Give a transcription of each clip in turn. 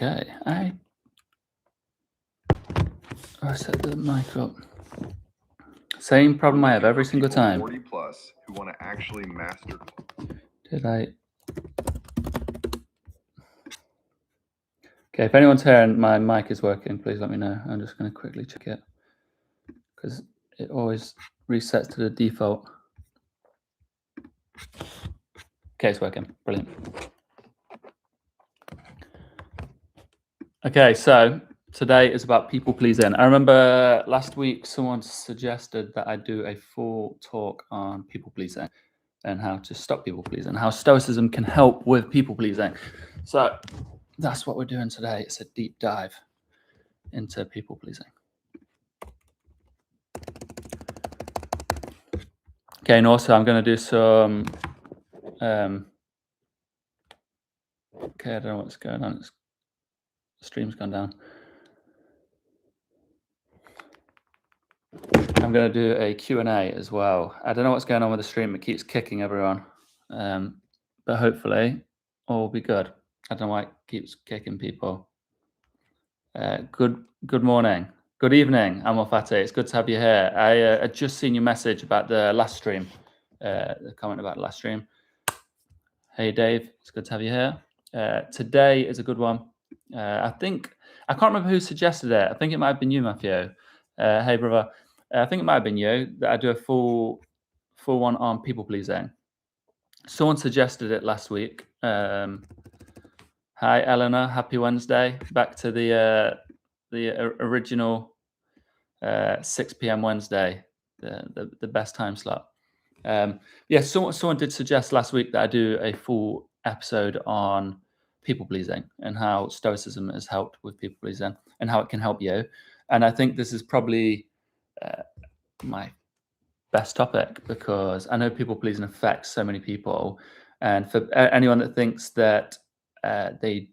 Okay, I set the mic up. Same problem I have every single time. 40 plus who want to actually master. Did I? Okay, if anyone's here and my mic is working, please let me know. I'm just going to quickly check it because it always resets to the default. Okay, it's working. Brilliant. Okay, so today is about people pleasing. I remember last week someone suggested that I do a full talk on people pleasing and how to stop people pleasing, how Stoicism can help with people pleasing. So that's what we're doing today. It's a deep dive into people pleasing. Okay, and also I'm going to do some. Okay, I don't know what's going on. The stream's gone down. I'm going to do a Q&A as well. I don't know what's going on with the stream. It keeps kicking everyone. But hopefully all will be good. I don't know why it keeps kicking people. Good morning. Good evening, Amal Fateh. It's good to have you here. I just seen your message about the last stream, the comment about the last stream. Hey, Dave. It's good to have you here. Today is a good one. I can't remember who suggested it. I think it might have been you, Matthew. Hey, brother. I think it might have been you that I do a full one on people pleasing. Someone suggested it last week. Hi, Eleanor. Happy Wednesday. Back to the original 6 p.m. Wednesday, the best time slot. Someone did suggest last week that I do a full episode on people pleasing and how Stoicism has helped with people pleasing and how it can help you. And I think this is probably my best topic because I know people pleasing affects so many people. And for anyone that thinks that they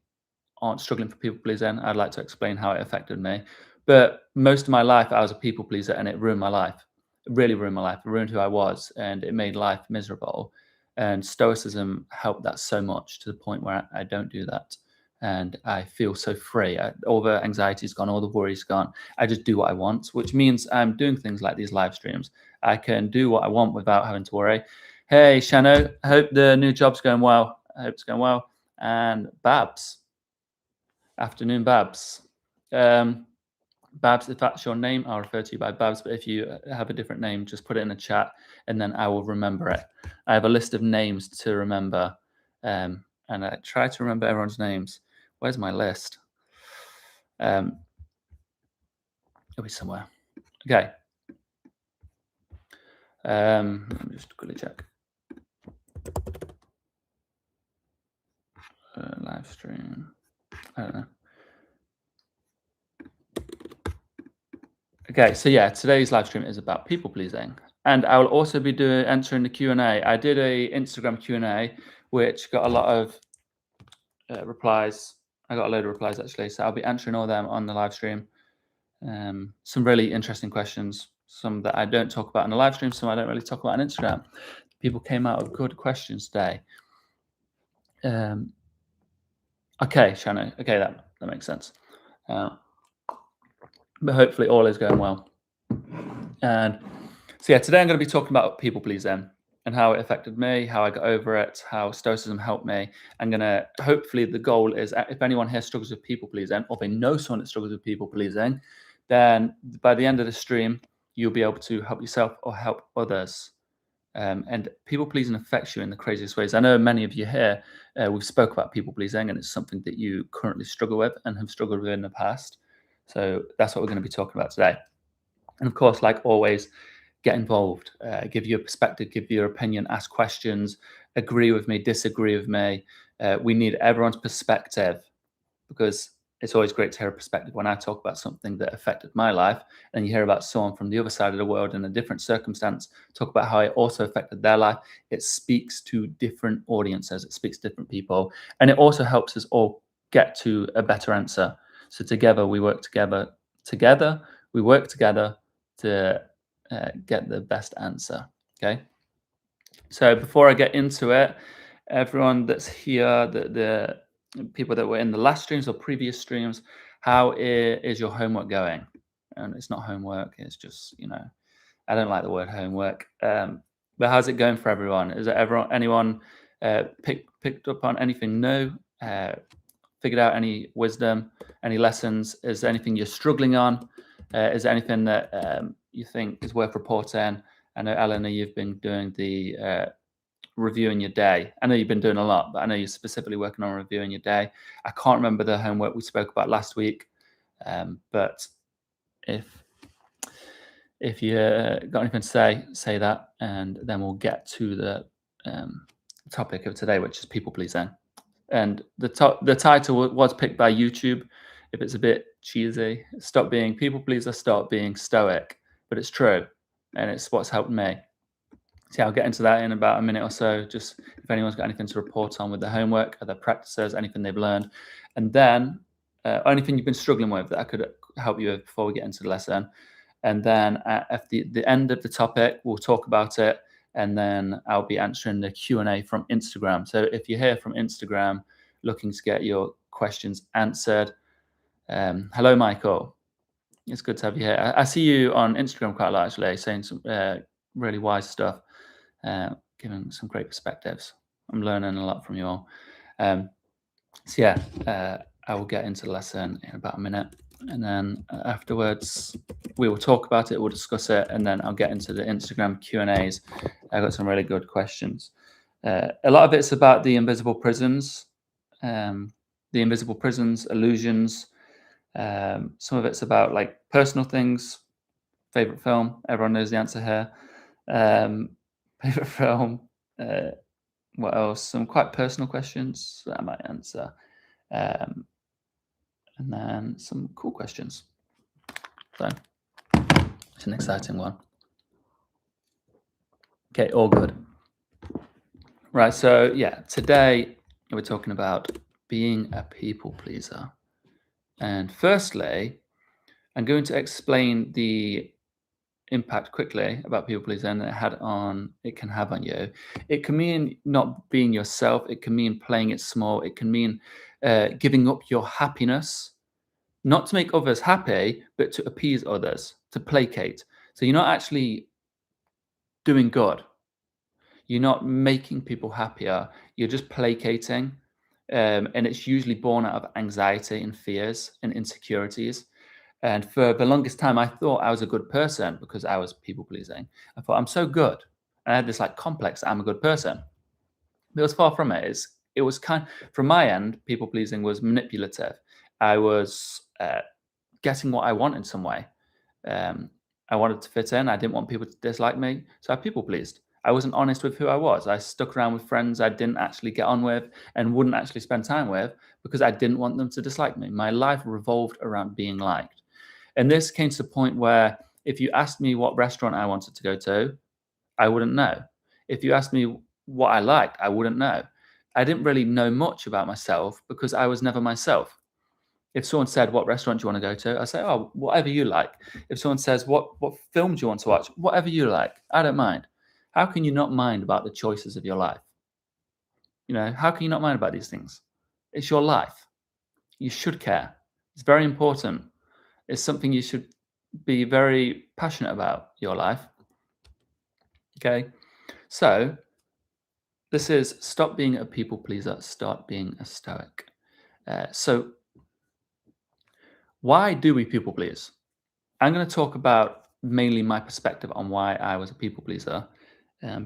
aren't struggling for people pleasing, I'd like to explain how it affected me. But most of my life, I was a people pleaser and it ruined my life. It really ruined my life. It ruined who I was and it made life miserable. And Stoicism helped that so much to the point where I don't do that. And I feel so free. All the anxiety's gone, all the worry's gone. I just do what I want, which means I'm doing things like these live streams. I can do what I want without having to worry. Hey, Shano, I hope the new job's going well. I hope it's going well. And Babs. Afternoon, Babs. Babs, if that's your name, I'll refer to you by Babs. But if you have a different name, just put it in the chat and then I will remember it. I have a list of names to remember. And I try to remember everyone's names. Where's my list? It'll be somewhere. Okay. Let me just quickly check. Live stream. I don't know. Okay, so yeah, today's live stream is about people pleasing, and I will also be answering the Q&A. I did a Instagram Q&A, which got a lot of replies. I got a load of replies actually, so I'll be answering all of them on the live stream. Some really interesting questions, some that I don't talk about in the live stream, some I don't really talk about on Instagram. People came out with good questions today. Okay, Shannon. Okay, that makes sense. But hopefully all is going well. And so yeah, today I'm going to be talking about people pleasing and how it affected me, how I got over it, how Stoicism helped me. I'm going to, hopefully the goal is if anyone here struggles with people pleasing or they know someone that struggles with people pleasing, then by the end of the stream, you'll be able to help yourself or help others. And people pleasing affects you in the craziest ways. I know many of you here, we've spoke about people pleasing and it's something that you currently struggle with and have struggled with in the past. So that's what we're going to be talking about today. And of course, like always, get involved, give your perspective, give your opinion, ask questions, agree with me, disagree with me. We need everyone's perspective because it's always great to hear a perspective when I talk about something that affected my life and you hear about someone from the other side of the world in a different circumstance, talk about how it also affected their life. It speaks to different audiences, it speaks to different people, and it also helps us all get to a better answer. So together we work together we work together to get the best answer. Okay. So before I get into it, everyone that's here, people that were in the last streams or previous streams, how is your homework going? And it's not homework, it's just, I don't like the word homework. But how's it going for everyone? Is it anyone picked up on anything new? Figured out any wisdom, any lessons? Is there anything you're struggling on? Is there anything that you think is worth reporting? I know, Eleanor, you've been doing the reviewing your day. I know you've been doing a lot, but I know you're specifically working on reviewing your day. I can't remember the homework we spoke about last week, but if you got anything to say that, and then we'll get to the topic of today, which is people pleasing. And the title was picked by YouTube. If it's a bit cheesy, stop being people pleaser, start being stoic. But it's true, and it's what's helped me. See, I'll get into that in about a minute or so. Just if anyone's got anything to report on with their homework, other practices, anything they've learned, and then anything you've been struggling with that I could help you with before we get into the lesson. And then at the end of the topic, we'll talk about it, and then I'll be answering the Q&A from Instagram. So if you're here from Instagram looking to get your questions answered, hello, Michael. It's good to have you here. I see you on Instagram quite a lot, actually, saying some really wise stuff, giving some great perspectives. I'm learning a lot from you all. So yeah, I will get into the lesson in about a minute. And then afterwards, we will talk about it, we'll discuss it, and then I'll get into the Instagram Q&As. I got some really good questions. A lot of it's about the invisible prisons, illusions. Some of it's about like personal things. Favorite film, everyone knows the answer here. Favorite film, what else? Some quite personal questions that I might answer. And then some cool questions. So it's an exciting one. Okay, all good. Right, so yeah, today we're talking about being a people pleaser. And firstly, I'm going to explain the impact quickly about people pleasing it can have on you. It can mean not being yourself. It can mean playing it small. It can mean giving up your happiness, not to make others happy, but to appease others, to placate. So you're not actually doing good. You're not making people happier. You're just placating. And it's usually born out of anxiety and fears and insecurities. And for the longest time, I thought I was a good person because I was people pleasing. I thought I'm so good. And I had this like complex that I'm a good person. But it was far from it. It was from my end, people pleasing was manipulative. I was getting what I want in some way. I wanted to fit in. I didn't want people to dislike me. So I people pleased. I wasn't honest with who I was. I stuck around with friends I didn't actually get on with and wouldn't actually spend time with because I didn't want them to dislike me. My life revolved around being liked. And this came to the point where if you asked me what restaurant I wanted to go to, I wouldn't know. If you asked me what I liked, I wouldn't know. I didn't really know much about myself because I was never myself. If someone said, what restaurant do you want to go to? I say, oh, whatever you like. If someone says, what film do you want to watch? Whatever you like. I don't mind. How can you not mind about the choices of your life? How can you not mind about these things? It's your life. You should care. It's very important. It's something you should be very passionate about, your life. Okay? So, this is stop being a people pleaser, start being a stoic. So, why do we people please? I'm going to talk about mainly my perspective on why I was a people pleaser.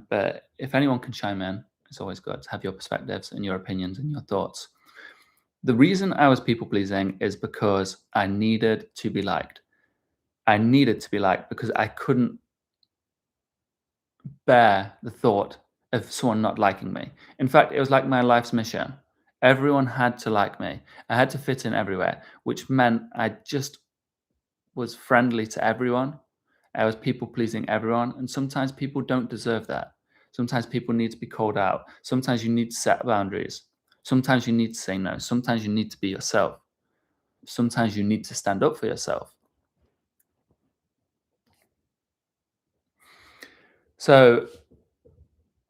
But if anyone can chime in, it's always good to have your perspectives and your opinions and your thoughts. The reason I was people pleasing is because I needed to be liked. I needed to be liked because I couldn't bear the thought of someone not liking me. In fact, it was like my life's mission. Everyone had to like me. I had to fit in everywhere, which meant I just was friendly to everyone. I was people pleasing everyone. And sometimes people don't deserve that. Sometimes people need to be called out. Sometimes you need to set boundaries. Sometimes you need to say no. Sometimes you need to be yourself. Sometimes you need to stand up for yourself. So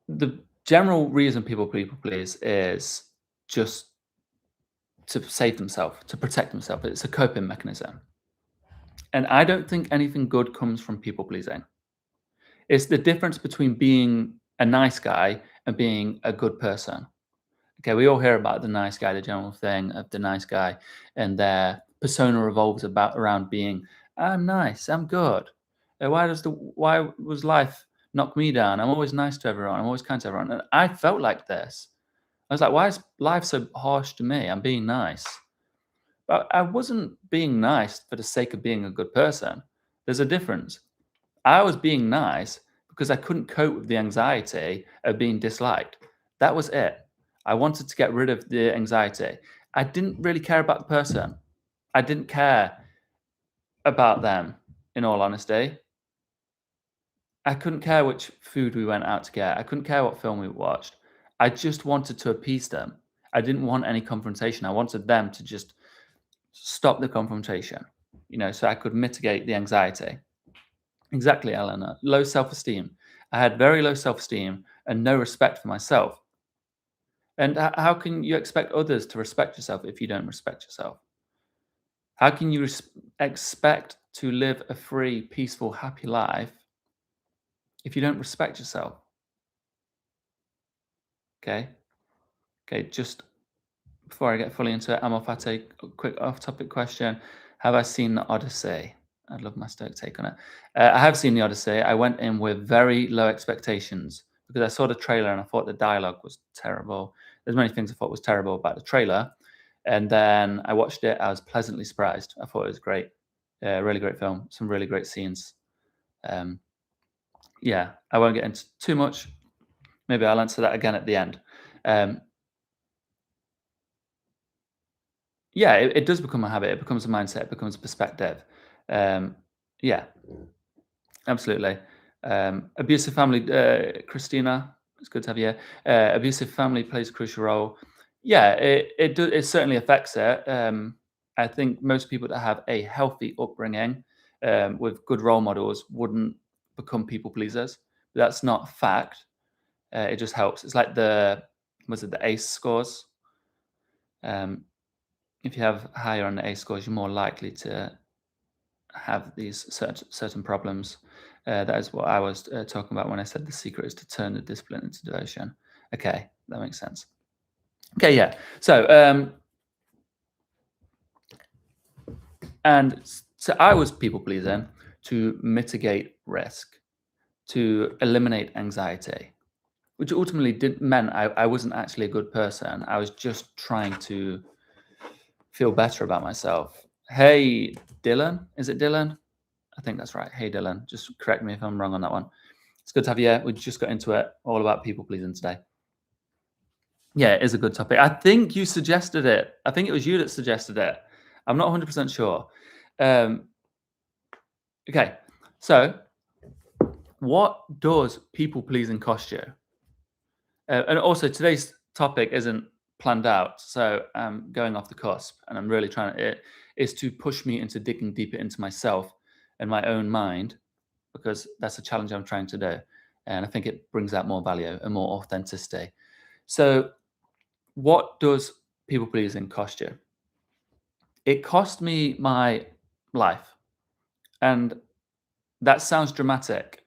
the general reason people please is just to save themselves, to protect themselves. It's a coping mechanism. And I don't think anything good comes from people pleasing. It's the difference between being a nice guy and being a good person. Okay, we all hear about the nice guy, the general thing of the nice guy, and their persona revolves around being, I'm nice, I'm good. Why was life knock me down? I'm always nice to everyone. I'm always kind to everyone. And I felt like this. I was like, why is life so harsh to me? I'm being nice. But I wasn't being nice for the sake of being a good person. There's a difference. I was being nice because I couldn't cope with the anxiety of being disliked. That was it. I wanted to get rid of the anxiety. I didn't really care about the person. I didn't care about them, in all honesty. I couldn't care which food we went out to get. I couldn't care what film we watched. I just wanted to appease them. I didn't want any confrontation. I wanted them to just stop the confrontation, so I could mitigate the anxiety. Exactly, Eleanor. Low self-esteem. I had very low self-esteem and no respect for myself. And how can you expect others to respect yourself if you don't respect yourself? How can you expect to live a free, peaceful, happy life if you don't respect yourself? Okay. Okay. Just before I get fully into it, Amalfate, a quick off-topic question. Have I seen the Odyssey? I'd love my Stoic take on it. I have seen the Odyssey. I went in with very low expectations because I saw the trailer and I thought the dialogue was terrible. There's many things I thought was terrible about the trailer. And then I watched it. I was pleasantly surprised. I thought it was great. Really great film. Some really great scenes. Yeah, I won't get into too much. Maybe I'll answer that again at the end. Yeah, it does become a habit. It becomes a mindset. It becomes a perspective. Yeah, absolutely. Abusive family, Christina, it's good to have you here. Abusive family plays a crucial role. Yeah, it certainly affects it. I think most people that have a healthy upbringing with good role models wouldn't become people pleasers. But that's not a fact. It just helps. It's like the ACE scores? If you have higher on the ACE scores, you're more likely to have these certain problems. That is what I was talking about when I said the secret is to turn the discipline into devotion. Okay, that makes sense. Okay, yeah. So, so I was people pleasing to mitigate risk, to eliminate anxiety, which ultimately meant I wasn't actually a good person. I was just trying to feel better about myself. Hey, Dylan, is it Dylan? I think that's right. Hey, Dylan, just correct me if I'm wrong on that one. It's good to have you here. We just got into it, all about people pleasing today. Yeah, it is a good topic. I think you suggested it. I think it was you that suggested it. I'm not 100% sure. Okay, so what does people pleasing cost you? And also, today's topic isn't planned out, so I'm going off the cusp, and I'm really trying to. It is to push me into digging deeper into myself and my own mind, because that's a challenge I'm trying to do, and I think it brings out more value and more authenticity. So, what does people pleasing cost you? It cost me my life, and that sounds dramatic.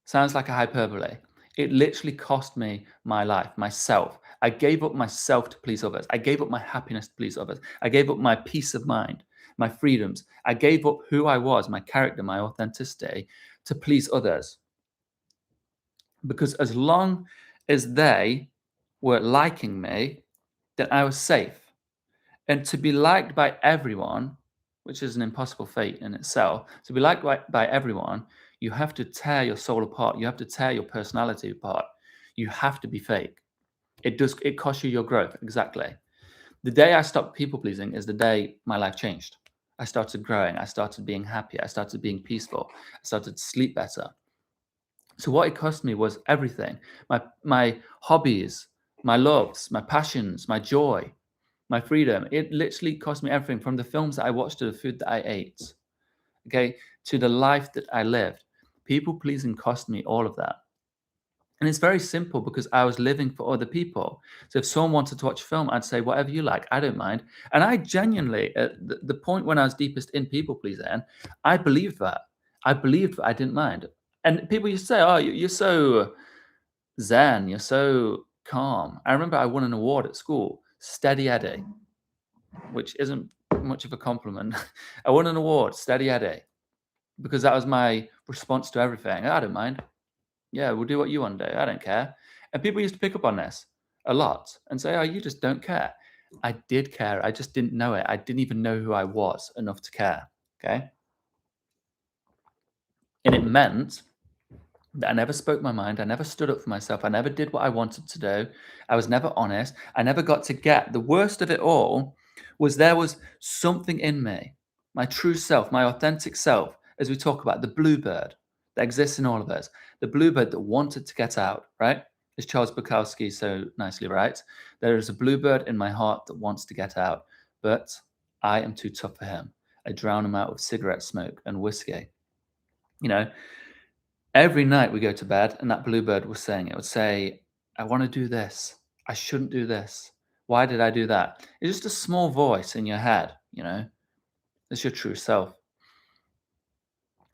Sounds like a hyperbole. It literally cost me my life, myself. I gave up myself to please others. I gave up my happiness to please others. I gave up my peace of mind, my freedoms. I gave up who I was, my character, my authenticity to please others. Because as long as they were liking me, then I was safe. And to be liked by everyone, which is an impossible fate in itself, to be liked by everyone, you have to tear your soul apart. You have to tear your personality apart. You have to be fake. It costs you your growth. Exactly. The day I stopped people pleasing is the day my life changed. I started growing. I started being happy. I started being peaceful. I started to sleep better. So what it cost me was everything. My hobbies, my loves, my passions, my joy, my freedom. It literally cost me everything, from the films that I watched to the food that I ate, okay, to the life that I lived. People pleasing cost me all of that. And it's very simple because I was living for other people. So if someone wanted to watch a film, I'd say, whatever you like, I don't mind. And I genuinely, at the point when I was deepest in people pleasing, I believed that. I believed that I didn't mind. And people used to say, oh, you're so zen, you're so calm. I remember I won an award at school, Steady Eddie, which isn't much of a compliment. I won an award, Steady Eddie, because that was my response to everything. I don't mind. Yeah, we'll do what you want to do. I don't care. And people used to pick up on this a lot and say, oh, you just don't care. I did care. I just didn't know it. I didn't even know who I was enough to care. Okay. And it meant that I never spoke my mind. I never stood up for myself. I never did what I wanted to do. I was never honest. I never got to get the worst of it all was there was something in me, my true self, my authentic self, as we talk about the bluebird that exists in all of us, the bluebird that wanted to get out, right? As Charles Bukowski so nicely writes, there is a bluebird in my heart that wants to get out, but I am too tough for him. I drown him out with cigarette smoke and whiskey. You know, every night we go to bed and that bluebird was saying, it would say, I want to do this. I shouldn't do this. Why did I do that? It's just a small voice in your head, you know, it's your true self.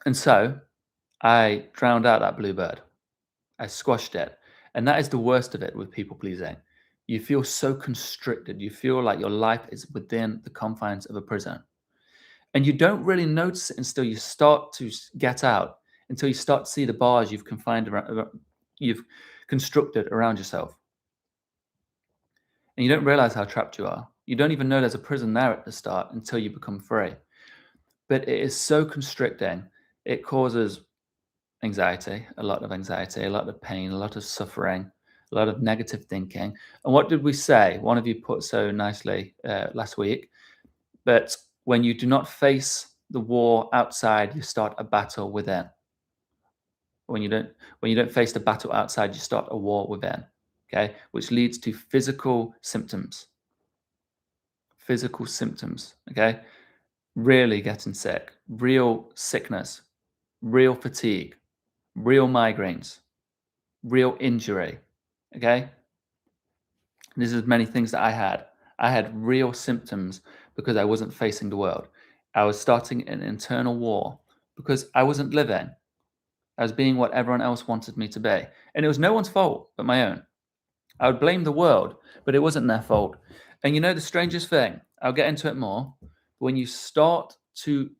And so I drowned out that bluebird. I squashed it. And that is the worst of it with people pleasing. You feel so constricted. You feel like your life is within the confines of a prison. And you don't really notice it until you start to get out, until you start to see the bars you've confined around, you've constructed around yourself. And you don't realize how trapped you are. You don't even know there's a prison there at the start until you become free. But it is so constricting. It causes anxiety, a lot of pain, a lot of suffering, a lot of negative thinking. And what did we say? One of you put so nicely last week, but when you do not face the war outside, you start a battle within. When you don't face the battle outside, you start a war within. Okay, which leads to physical symptoms. Physical symptoms. Okay, really getting sick, real sickness, real fatigue, real migraines, real injury. Okay, this is many things that I had. I had real symptoms because I wasn't facing the world. I was starting an internal war because I wasn't living. I was being what everyone else wanted me to be. And it was no one's fault but my own. I would blame the world, but it wasn't their fault. And you know the strangest thing, I'll get into it more, when you stop people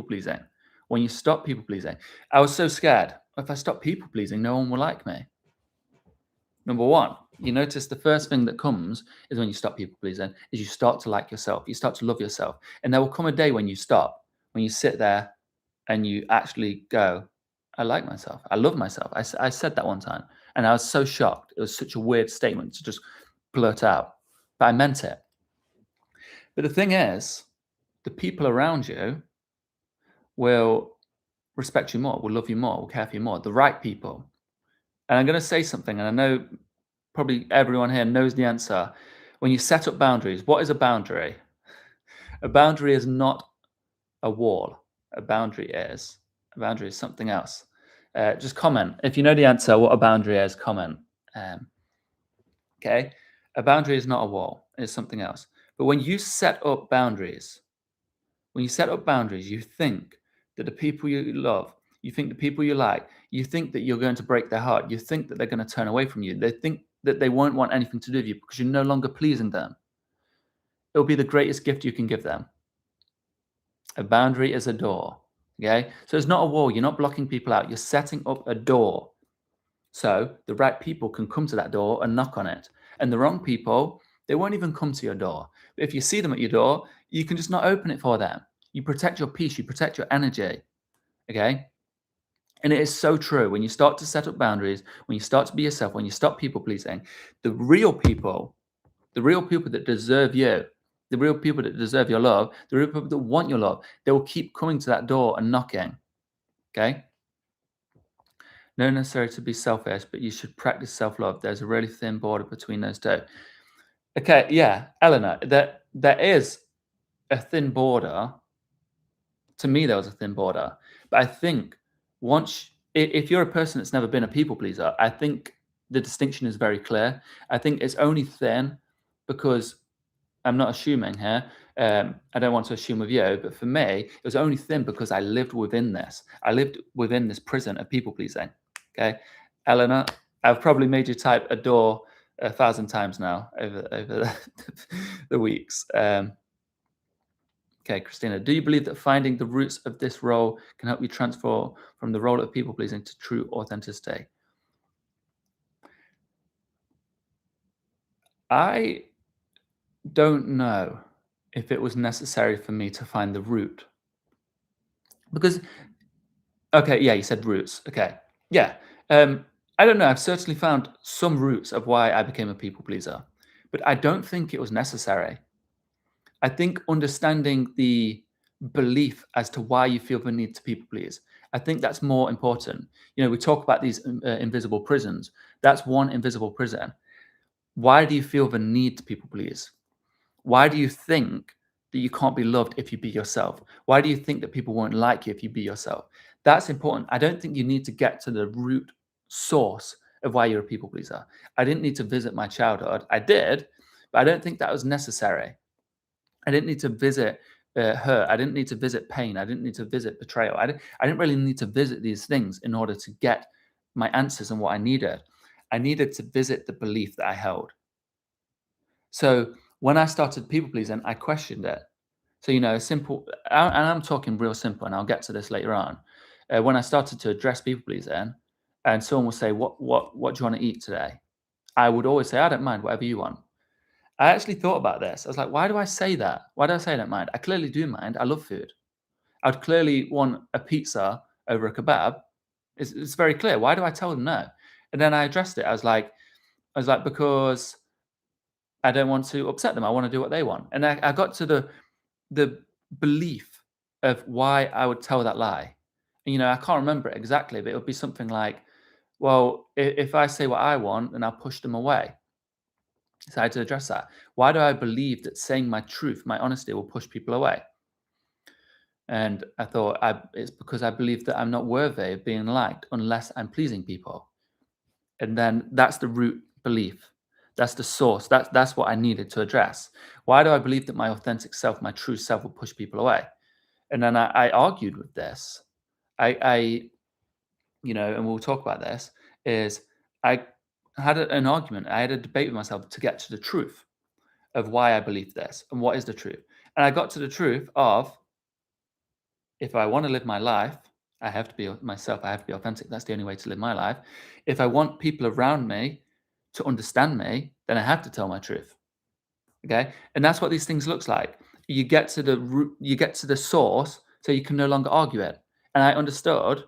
pleasing, I was so scared. If I stop people pleasing, no one will like me. Number one, you notice the first thing that comes is when you stop people pleasing, is you start to like yourself. You start to love yourself. And there will come a day when you stop, when you sit there and you actually go, I like myself. I love myself. I said that one time. And I was so shocked. It was such a weird statement to just blurt out. But I meant it. But the thing is, the people around you will respect you more, will love you more, will care for you more. The right people. And I'm going to say something, and I know probably everyone here knows the answer. When you set up boundaries, what is a boundary? A boundary is not a wall. A boundary is something else. Just comment. If you know the answer, what a boundary is, comment. Okay? A boundary is not a wall. It's something else. But when you set up boundaries, you think that the people you love, you think the people you like, you think that you're going to break their heart. You think that they're going to turn away from you. They think that they won't want anything to do with you because you're no longer pleasing them. It'll be the greatest gift you can give them. A boundary is a door. Okay? So it's not a wall. You're not blocking people out. You're setting up a door. So the right people can come to that door and knock on it. And the wrong people, they won't even come to your door. But if you see them at your door, you can just not open it for them. You protect your peace. You protect your energy. Okay? And it is so true. When you start to set up boundaries, when you start to be yourself, when you stop people pleasing, the real people that deserve you, the real people that deserve your love, the real people that want your love, they will keep coming to that door and knocking. Okay? No necessary to be selfish, but you should practice self-love. There's a really thin border between those two. Okay, yeah, Eleanor, there is a thin border. To me, there was a thin border. But I think if you're a person that's never been a people pleaser, I think the distinction is very clear. I think it's only thin because I'm not assuming here. I don't want to assume with you, but for me, it was only thin because I lived within this. I lived within this prison of people pleasing. Okay, Eleanor, I've probably made you type adore 1,000 times now over the weeks. Okay, Christina, do you believe that finding the roots of this role can help you transfer from the role of people pleasing to true authenticity? I don't know if it was necessary for me to find the root. Because, okay, yeah, you said roots. Okay, yeah. I don't know. I've certainly found some roots of why I became a people pleaser, but I don't think it was necessary. I think understanding the belief as to why you feel the need to people please, I think that's more important. You know, we talk about these invisible prisons. That's one invisible prison. Why do you feel the need to people please? Why do you think that you can't be loved if you be yourself? Why do you think that people won't like you if you be yourself? That's important. I don't think you need to get to the root source of why you're a people pleaser. I didn't need to visit my childhood. I did, but I don't think that was necessary. I didn't need to visit hurt. I didn't need to visit pain. I didn't need to visit betrayal. I didn't really need to visit these things in order to get my answers and what I needed. I needed to visit the belief that I held. So when I started people pleasing, I questioned it. So, you know, simple, and I'm talking real simple, and I'll get to this later on. When I started to address people pleasing, and someone would say, what do you want to eat today? I would always say, I don't mind, whatever you want. I actually thought about this. I was like, why do I say that? Why do I say I don't mind? I clearly do mind. I love food. I'd clearly want a pizza over a kebab. It's very clear. Why do I tell them no? And then I addressed it. I was like, because I don't want to upset them. I want to do what they want. And I got to the belief of why I would tell that lie. And, you know, I can't remember it exactly, but it would be something like, well, if I say what I want, then I'll push them away. So I had to address that. Why do I believe that saying my truth, my honesty, will push people away? And I thought it's because I believe that I'm not worthy of being liked unless I'm pleasing people. And then that's the root belief. That's the source. That's what I needed to address. Why do I believe that my authentic self, my true self, will push people away? And then I argued with this. I you know, and we'll talk about this, is I had an argument. I had a debate with myself to get to the truth of why I believe this and what is the truth. And I got to the truth of, if I want to live my life, I have to be myself. I have to be authentic. That's the only way to live my life. If I want people around me to understand me, then I have to tell my truth. Okay. And that's what these things looks like. You get to the root, you get to the source, so you can no longer argue it. And I understood,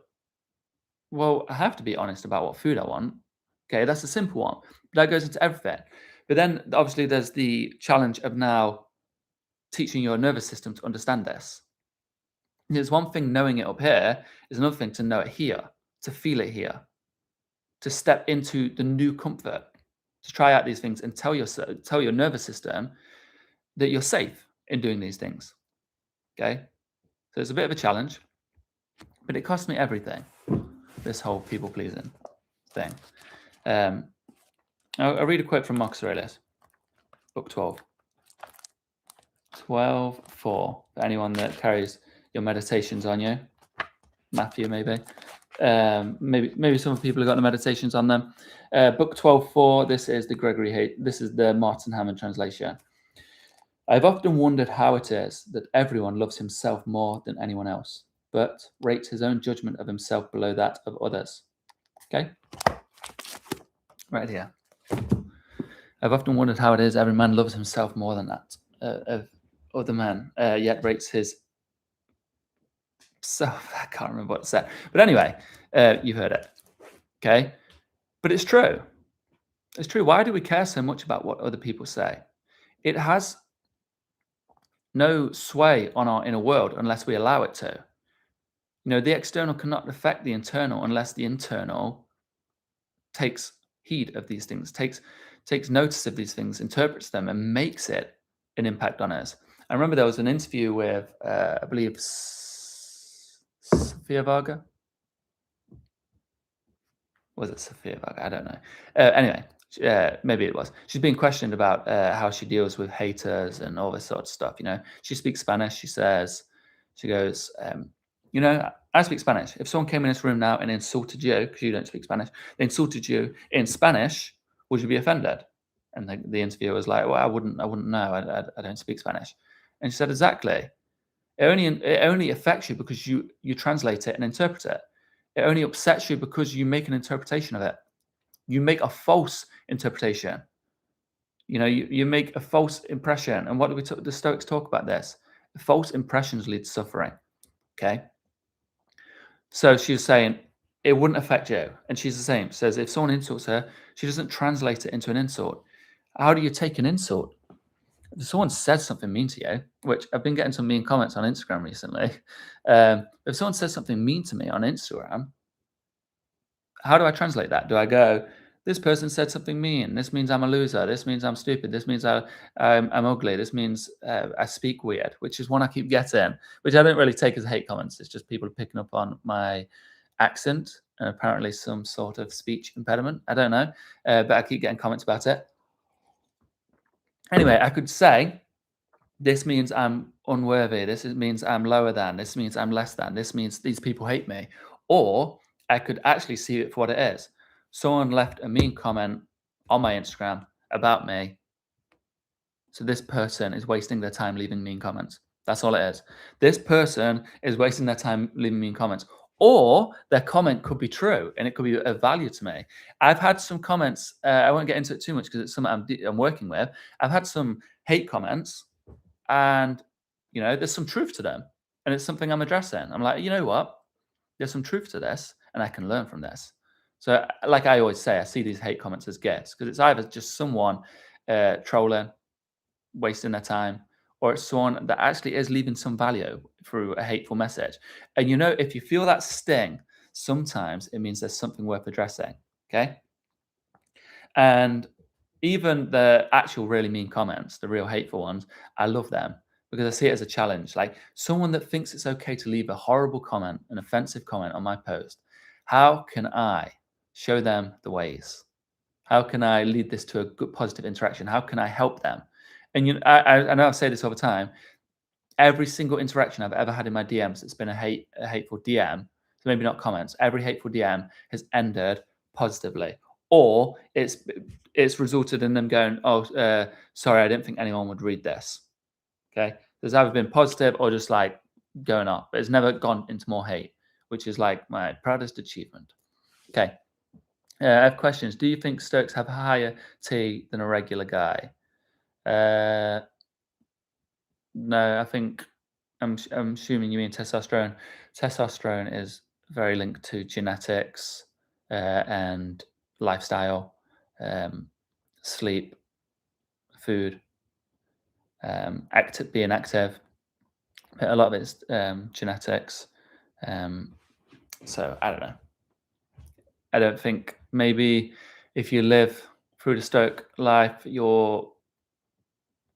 well, I have to be honest about what food I want. Okay, that's a simple one. But that goes into everything. But then obviously there's the challenge of now teaching your nervous system to understand this. There's one thing knowing it up here, is another thing to know it here, to feel it here, to step into the new comfort, to try out these things and tell your nervous system that you're safe in doing these things. Okay, so it's a bit of a challenge, but it cost me everything. This whole people pleasing thing. I'll read a quote from Marcus Aurelius, book 12. 12:4. For anyone that carries your meditations on you, Matthew maybe. Maybe some people have got the meditations on them. Book 12:4. This is the Martin Hammond translation. I've often wondered how it is that everyone loves himself more than anyone else, but rates his own judgment of himself below that of others. Okay, right here. I've often wondered how it is every man loves himself more than that of other men, yet rates his self. I can't remember what it said, but anyway, you've heard it. Okay, but it's true. It's true. Why do we care so much about what other people say? It has no sway on our inner world unless we allow it to. You know, the external cannot affect the internal unless the internal takes heed of these things, takes notice of these things, interprets them, and makes it an impact on us. I remember there was an interview with, I believe, Sofia Varga. Was it Sophia Varga? I don't know. Anyway, maybe it was. She's being questioned about how she deals with haters and all this sort of stuff. She speaks Spanish. She goes, I speak Spanish. If someone came in this room now and insulted you, because you don't speak Spanish, they insulted you in Spanish, would you be offended? And the interviewer was like, well, I wouldn't know. I don't speak Spanish. And she said, exactly. It only affects you because you translate it and interpret it. It only upsets you because you make an interpretation of it. You make a false interpretation. You make a false impression. And what do the Stoics talk about this? False impressions lead to suffering. Okay. So she was saying it wouldn't affect you. And she's the same. Says if someone insults her, she doesn't translate it into an insult. How do you take an insult? If someone says something mean to you, which I've been getting some mean comments on Instagram recently. If someone says something mean to me on Instagram, how do I translate that? Do I go, this person said something mean. This means I'm a loser. This means I'm stupid. This means I'm ugly. This means I speak weird, which is one I keep getting, which I don't really take as hate comments. It's just people picking up on my accent and apparently some sort of speech impediment. I don't know, but I keep getting comments about it. Anyway, I could say, this means I'm unworthy. This means I'm lower than. This means I'm less than. This means these people hate me. Or I could actually see it for what it is. Someone left a mean comment on my Instagram about me. So this person is wasting their time leaving mean comments. That's all it is. This person is wasting their time leaving mean comments. Or their comment could be true and it could be of value to me. I've had some comments. I won't get into it too much because it's something I'm working with. I've had some hate comments. And, there's some truth to them. And it's something I'm addressing. I'm like, you know what? There's some truth to this and I can learn from this. So like I always say, I see these hate comments as gifts because it's either just someone trolling, wasting their time, or it's someone that actually is leaving some value through a hateful message. And if you feel that sting, sometimes it means there's something worth addressing. Okay. And even the actual really mean comments, the real hateful ones, I love them because I see it as a challenge. Like someone that thinks it's okay to leave a horrible comment, an offensive comment on my post, how can I show them the ways? How can I lead this to a good positive interaction? How can I help them? And I know I say this all the time. Every single interaction I've ever had in my DMs, it's been a hateful DM. So maybe not comments. Every hateful DM has ended positively, or it's resulted in them going, "Oh, sorry, I didn't think anyone would read this." Okay, there's either been positive or just like going off, but it's never gone into more hate, which is like my proudest achievement. Okay, I have questions. Do you think Stoics have higher T than a regular guy? No, I think I'm assuming you mean testosterone. Testosterone is very linked to genetics and lifestyle, sleep, food, being active. A lot of it's genetics. So I don't know. I don't think maybe if you live through the Stoic life, your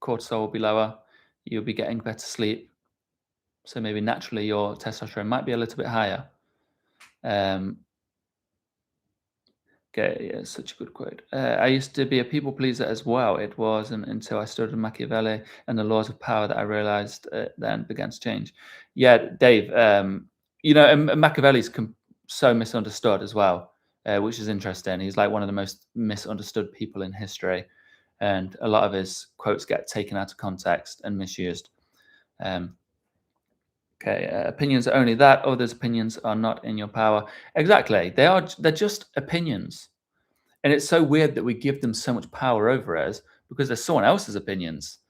cortisol will be lower. You'll be getting better sleep. So maybe naturally your testosterone might be a little bit higher. Okay, yeah, such a good quote. I used to be a people pleaser as well. It wasn't until I studied Machiavelli and the laws of power that I realized then began to change. Yeah, Dave, and Machiavelli's so misunderstood as well, which is interesting. He's like one of the most misunderstood people in history. And a lot of his quotes get taken out of context and misused. Okay, opinions are only that. Others' opinions are not in your power. Exactly. They're just opinions. And it's so weird that we give them so much power over us because they're someone else's opinions.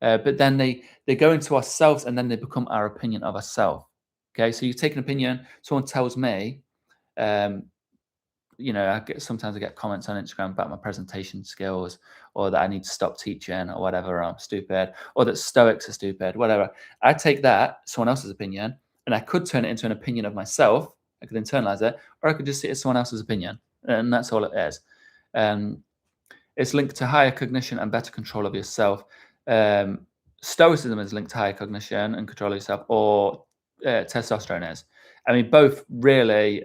But then they go into ourselves and then they become our opinion of ourselves. Okay, so you take an opinion, someone tells me, sometimes I get comments on Instagram about my presentation skills or that I need to stop teaching or whatever, or I'm stupid, or that Stoics are stupid, whatever. I take that, someone else's opinion, and I could turn it into an opinion of myself. I could internalize it, or I could just see it as someone else's opinion. And that's all it is. It's linked to higher cognition and better control of yourself. Stoicism is linked to higher cognition and control of yourself, or testosterone is. I mean, both really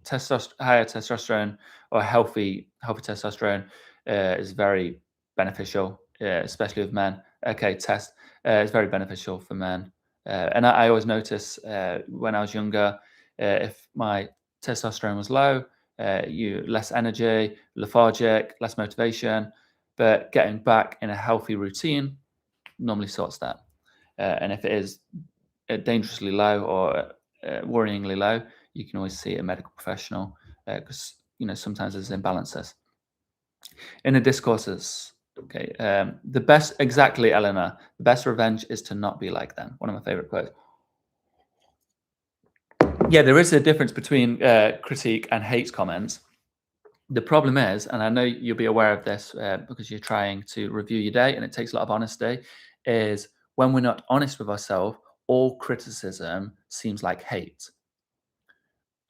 higher testosterone or healthy testosterone is very beneficial, especially with men. Okay, is very beneficial for men. And I always notice when I was younger, if my testosterone was low, you less energy, lethargic, less motivation. But getting back in a healthy routine normally sorts that. And if it is dangerously low or worryingly low, you can always see a medical professional because sometimes there's imbalances in the discourses. Okay, the best, exactly, Eleanor. The best revenge is to not be like them. One of my favorite quotes. Yeah, there is a difference between critique and hate comments. The problem is, and I know you'll be aware of this because you're trying to review your day, and it takes a lot of honesty, is when we're not honest with ourselves, all criticism seems like hate.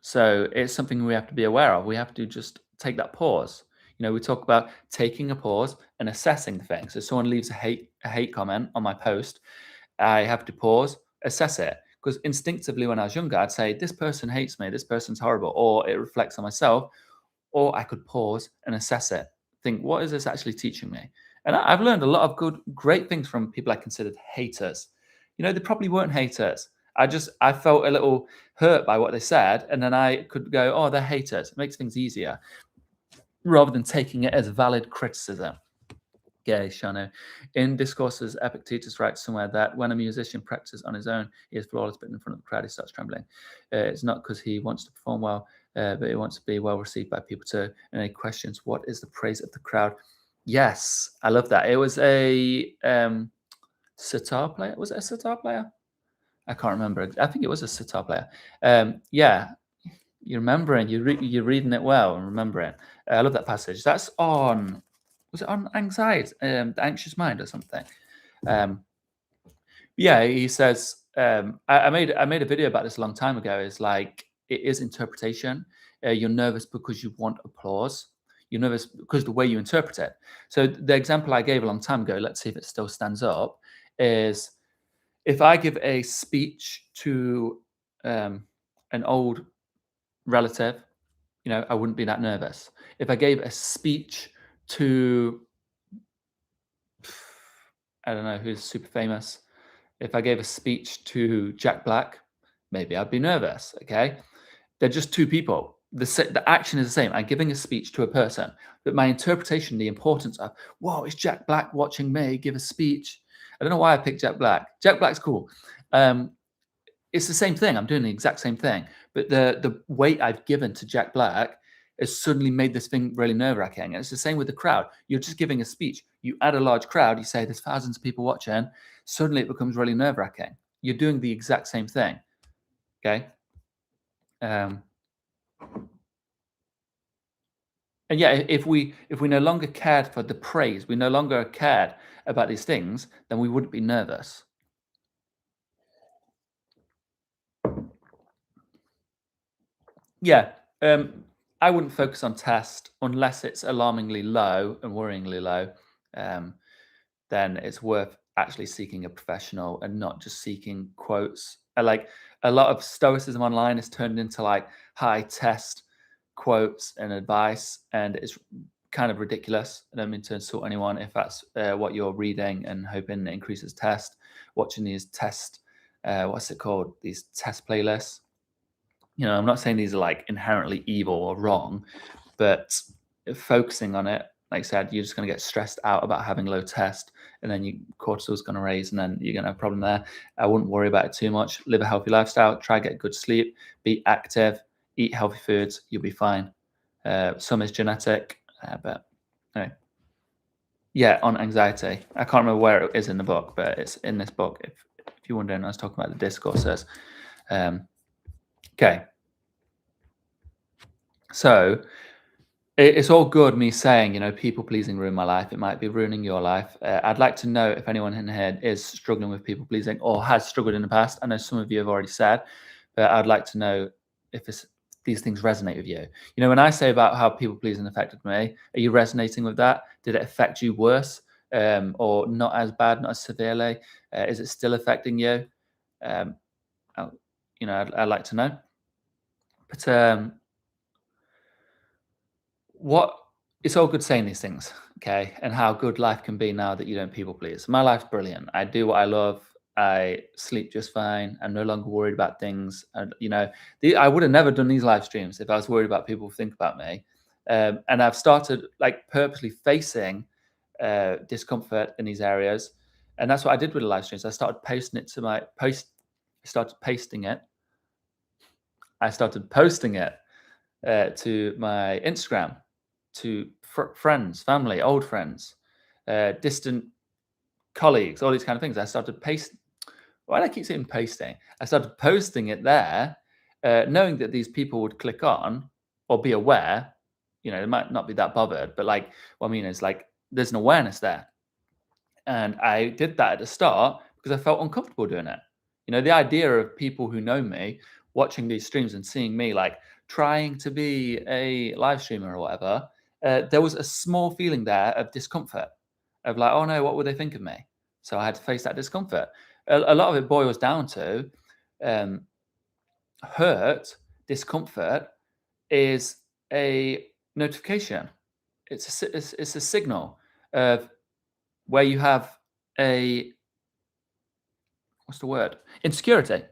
So it's something we have to be aware of. We have to just take that pause. We talk about taking a pause and assessing the thing. So if someone leaves a hate comment on my post, I have to pause, assess it. Because instinctively, when I was younger, I'd say, this person hates me, this person's horrible, or it reflects on myself. Or I could pause and assess it. Think, what is this actually teaching me? And I've learned a lot of great things from people I considered haters. They probably weren't haters. I felt a little hurt by what they said, and then I could go, oh, they're haters. It makes things easier rather than taking it as valid criticism. Okay, Shano. In Discourses, Epictetus writes somewhere that when a musician practices on his own, he is flawless, but in front of the crowd, he starts trembling. It's not because he wants to perform well, but he wants to be well received by people too. And he questions, what is the praise of the crowd? Yes, I love that. It was a sitar player. Was it a sitar player? I can't remember. I think it was a sitar player. Yeah, you're remembering. You're reading it well and remembering. I love that passage. That's on. Was it on anxiety, the anxious mind, or something? Yeah, he says. I made a video about this a long time ago. It's like it is interpretation. You're nervous because you want applause. You're nervous because the way you interpret it. So the example I gave a long time ago, let's see if it still stands up, is if I give a speech to an old relative, I wouldn't be that nervous. If I gave a speech to, I don't know who's super famous, if I gave a speech to Jack Black, maybe I'd be nervous. Okay, they're just two people. The action is the same. I'm giving a speech to a person, but my interpretation, the importance of, whoa, is Jack Black watching me give a speech? I don't know why I picked Jack Black. Jack Black's cool. It's the same thing. I'm doing the exact same thing, but the weight I've given to Jack Black has suddenly made this thing really nerve-wracking. And it's the same with the crowd. You're just giving a speech. You add a large crowd. You say there's thousands of people watching. Suddenly it becomes really nerve-wracking. You're doing the exact same thing. Okay. And yeah, if we no longer cared for the praise, we no longer cared about these things, then we wouldn't be nervous. Yeah. I wouldn't focus on test unless it's alarmingly low and worryingly low. Then it's worth actually seeking a professional and not just seeking quotes. Like a lot of stoicism online is turned into like high test quotes and advice, and it's kind of ridiculous. I don't mean to insult anyone if that's what you're reading and hoping it increases test. Watching these test, what's it called? These test playlists. I'm not saying these are like inherently evil or wrong, but focusing on it, like I said, you're just going to get stressed out about having low test, and then your cortisol's going to raise, and then you're going to have a problem there. I wouldn't worry about it too much. Live a healthy lifestyle. Try to get good sleep. Be active. Eat healthy foods. You'll be fine. Some is genetic, but anyway. Yeah, on anxiety. I can't remember where it is in the book, but it's in this book. If you're wondering, I was talking about the discourses. Okay. So it's all good me saying, people pleasing ruin my life. It might be ruining your life. I'd like to know if anyone in here is struggling with people pleasing or has struggled in the past. I know some of you have already said, but I'd like to know if these things resonate with you. When I say about how people pleasing affected me, are you resonating with that? Did it affect you worse or not as bad, not as severely? Is it still affecting you? I'd like to know. But what it's all good saying these things, okay, and how good life can be now that you don't people please. My life's brilliant. I do what I love. I sleep just fine. I'm no longer worried about things. And I would have never done these live streams if I was worried about people think about me. And I've started like purposely facing discomfort in these areas, and that's what I did with the live streams. I started posting it to my post. I started pasting it. I started posting it to my Instagram, to friends, family, old friends, distant colleagues, all these kind of things. I started pasting. Why do I keep saying posting? I started posting it there, knowing that these people would click on or be aware. They might not be that bothered, but like what I mean is like there's an awareness there. And I did that at the start because I felt uncomfortable doing it. The idea of people who know me watching these streams and seeing me like trying to be a live streamer or whatever, there was a small feeling there of discomfort, of like, oh no, what would they think of me? So I had to face that discomfort. A lot of it boils down to hurt, discomfort is a notification. It's a signal of where you have what's the word? Insecurity.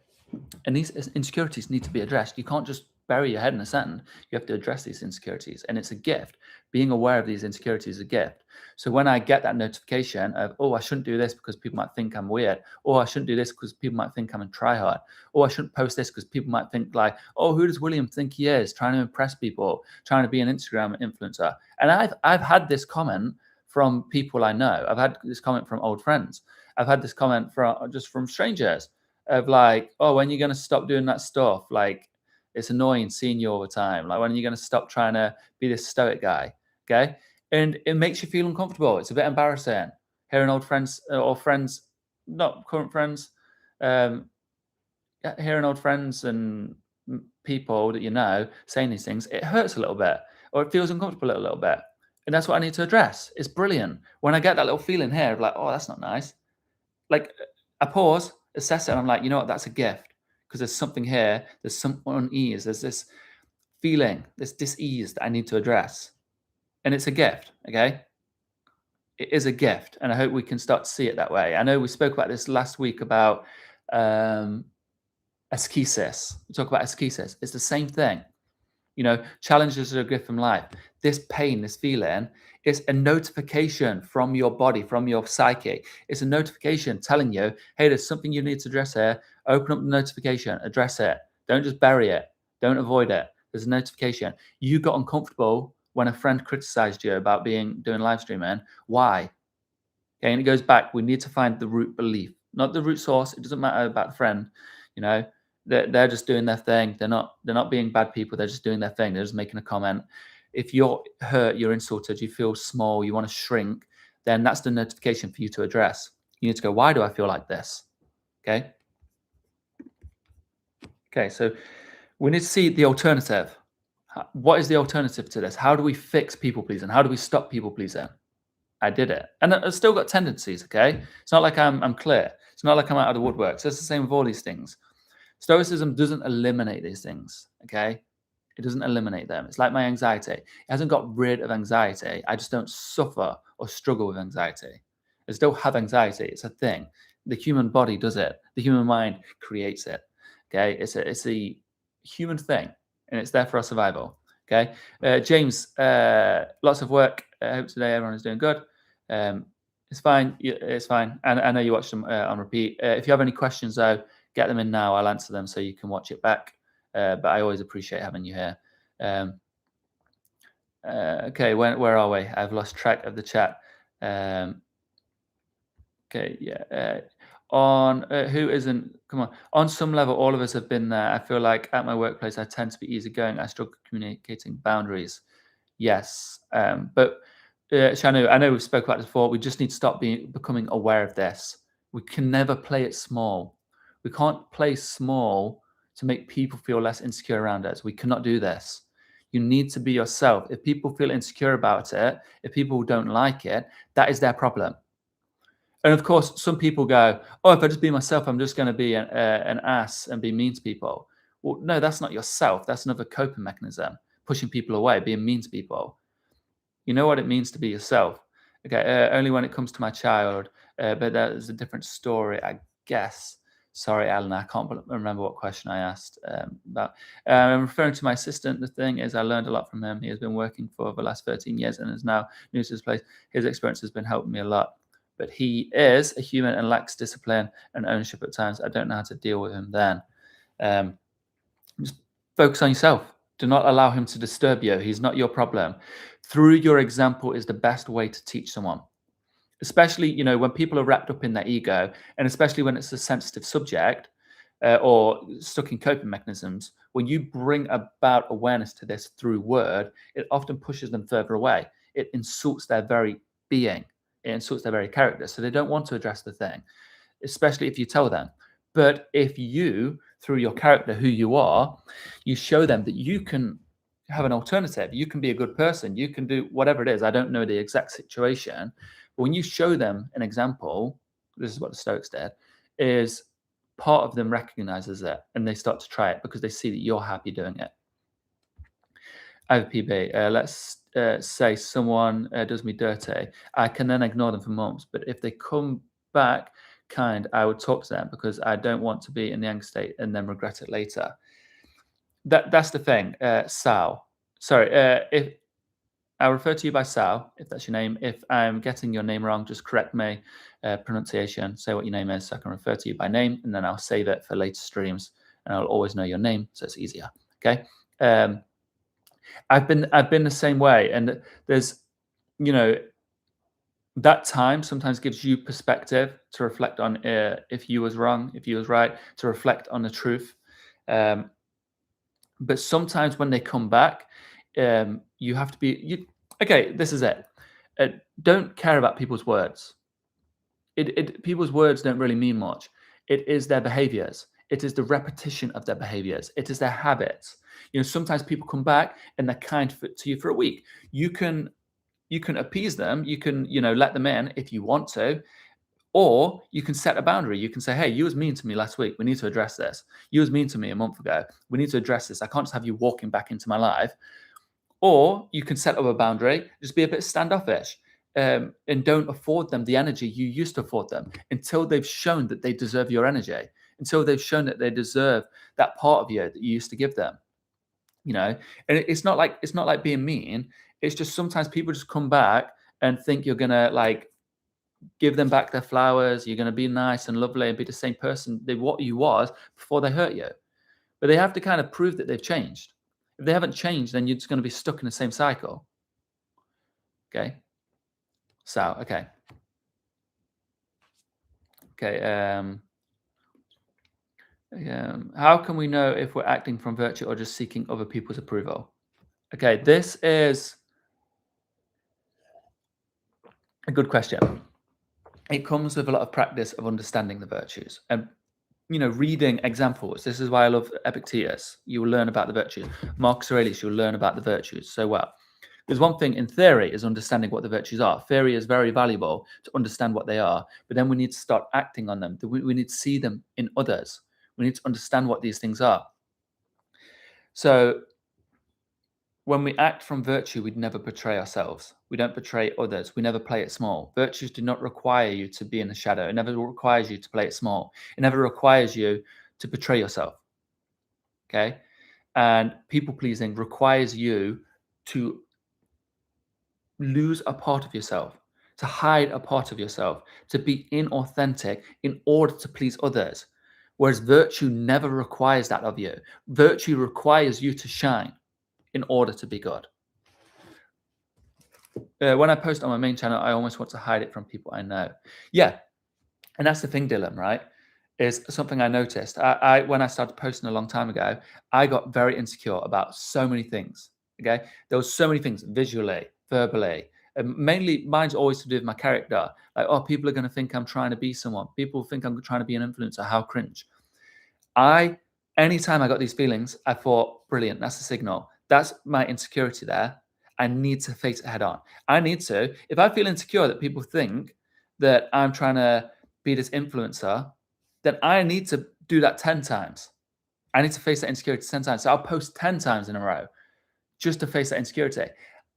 And these insecurities need to be addressed. You can't just bury your head in the sand. You have to address these insecurities. And it's a gift. Being aware of these insecurities is a gift. So when I get that notification of, oh, I shouldn't do this because people might think I'm weird. Or I shouldn't do this because people might think I'm a tryhard. Or I shouldn't post this because people might think like, oh, who does William think he is? Trying to impress people, trying to be an Instagram influencer. And I've had this comment from people I know. I've had this comment from old friends. I've had this comment from strangers of like, oh, when are you going to stop doing that stuff? Like, it's annoying seeing you all the time. Like, when are you going to stop trying to be this stoic guy? Okay. And it makes you feel uncomfortable. It's a bit embarrassing hearing old friends or friends, not current friends, hearing old friends and people that you know saying these things. It hurts a little bit, or it feels uncomfortable a little bit. And that's what I need to address. It's brilliant. When I get that little feeling here of like, oh, that's not nice. Like, I pause, assess it, and I'm like, you know what? That's a gift because there's something here. There's some unease. There's this feeling, this dis-ease that I need to address, and it's a gift. Okay, it is a gift, and I hope we can start to see it that way. I know we spoke about this last week about ascesis. We talk about ascesis. It's the same thing. Challenges are a gift from life. This pain, this feeling, is a notification from your body, from your psyche. It's a notification telling you, hey, there's something you need to address here. Open up the notification, address it. Don't just bury it. Don't avoid it. There's a notification. You got uncomfortable when a friend criticized you about doing live streaming. Why? Okay, and it goes back. We need to find the root belief, not the root source. It doesn't matter about the friend. They're just doing their thing. They're not being bad people. They're just doing their thing. They're just making a comment. If you're hurt, you're insulted, you feel small, you want to shrink, then that's the notification for you to address. You need to go, why do I feel like this? Okay. So we need to see the alternative. What is the alternative to this? How do we fix people pleasing? How do we stop people pleasing? I did it. And I've still got tendencies, okay? It's not like I'm clear. It's not like I'm out of the woodwork. So it's the same with all these things. Stoicism doesn't eliminate these things, okay? It doesn't eliminate them. It's like my anxiety. It hasn't got rid of anxiety. I just don't suffer or struggle with anxiety. I still have anxiety. It's a thing. The human body does it. The human mind creates it, okay? It's a human thing, and it's there for our survival, okay? James, lots of work. I hope today everyone is doing good. It's fine. It's fine. And I know you watched them on repeat. If you have any questions, though, get them in now. I'll answer them so you can watch it back. But I always appreciate having you here. Okay, where are we? I've lost track of the chat. Okay, yeah. On who isn't? Come on. On some level, all of us have been there. I feel like at my workplace, I tend to be easygoing. I struggle communicating boundaries. Yes, but Shanu, I know we've spoke about this before. We just need to stop becoming aware of this. We can never play it small. We can't play small to make people feel less insecure around us. We cannot do this. You need to be yourself. If people feel insecure about it, if people don't like it, that is their problem. And of course, some people go, oh, if I just be myself, I'm just going to be an ass and be mean to people. Well, no, that's not yourself. That's another coping mechanism, pushing people away, being mean to people. You know what it means to be yourself. Okay, only when it comes to my child, but that is a different story, I guess. Sorry, Alan, I can't remember what question I asked about. I'm referring to my assistant. The thing is, I learned a lot from him. He has been working for the last 13 years and is now new to his place. His experience has been helping me a lot. But he is a human and lacks discipline and ownership at times. I don't know how to deal with him then. Just focus on yourself. Do not allow him to disturb you. He's not your problem. Through your example is the best way to teach someone, especially, when people are wrapped up in their ego, and especially when it's a sensitive subject or stuck in coping mechanisms. When you bring about awareness to this through word, it often pushes them further away. It insults their very being. It insults their very character. So they don't want to address the thing, especially if you tell them. But if you, through your character, who you are, you show them that you can have an alternative, you can be a good person, you can do whatever it is. I don't know the exact situation, but when you show them an example, this is what the Stoics did, is part of them recognizes it and they start to try it because they see that you're happy doing it. I have a PB. Let's say someone does me dirty. I can then ignore them for months, but if they come back kind, I would talk to them because I don't want to be in the anger state and then regret it later. That's the thing, Sal. Sorry, if I'll refer to you by Sal, if that's your name. If I'm getting your name wrong, just correct me. Pronunciation, say what your name is so I can refer to you by name, and then I'll save it for later streams, and I'll always know your name, so it's easier. Okay. I've been the same way, and there's, that time sometimes gives you perspective to reflect on if you was wrong, if you was right, to reflect on the truth. But sometimes when they come back, you have to be okay. This is it. Don't care about people's words. People's words don't really mean much. It is their behaviors. It is the repetition of their behaviors. It is their habits. Sometimes people come back and they're kind to you for a week. You can appease them. You can, let them in if you want to, or you can set a boundary. You can say, hey, you was mean to me last week. We need to address this. You was mean to me a month ago. We need to address this. I can't just have you walking back into my life. Or you can set up a boundary, just be a bit standoffish, and don't afford them the energy you used to afford them until they've shown that they deserve your energy, until they've shown that they deserve that part of you that you used to give them. And it's not like being mean. It's just sometimes people just come back and think you're gonna give them back their flowers. You're gonna be nice and lovely and be the same person what you was before they hurt you. But they have to kind of prove that they've changed. If they haven't changed, then you're just going to be stuck in the same cycle. Okay. So, okay. How can we know if we're acting from virtue or just seeking other people's approval? Okay, this is a good question. It comes with a lot of practice of understanding the virtues and reading examples. This is why I love Epictetus. You will learn about the virtues. Marcus Aurelius, you'll learn about the virtues so well. There's one thing in theory is understanding what the virtues are. Theory is very valuable to understand what they are, but then we need to start acting on them. We need to see them in others. We need to understand what these things are. So when we act from virtue, we'd never betray ourselves. We don't betray others. We never play it small. Virtues do not require you to be in the shadow. It never requires you to play it small. It never requires you to betray yourself. Okay? And people pleasing requires you to lose a part of yourself, to hide a part of yourself, to be inauthentic in order to please others. Whereas virtue never requires that of you. Virtue requires you to shine in order to be good. When I post on my main channel, I almost want to hide it from people I know. Yeah. And that's the thing, Dylan, right? Is something I noticed. When I started posting a long time ago, I got very insecure about so many things. Okay. There was so many things visually, verbally. Mainly mine's always to do with my character. Like, oh, people are going to think I'm trying to be someone. People think I'm trying to be an influencer. How cringe. Anytime I got these feelings, I thought, brilliant, that's a signal. That's my insecurity there. I need to face it head on. If I feel insecure that people think that I'm trying to be this influencer, then I need to do that 10 times. I need to face that insecurity 10 times. So I'll post 10 times in a row just to face that insecurity.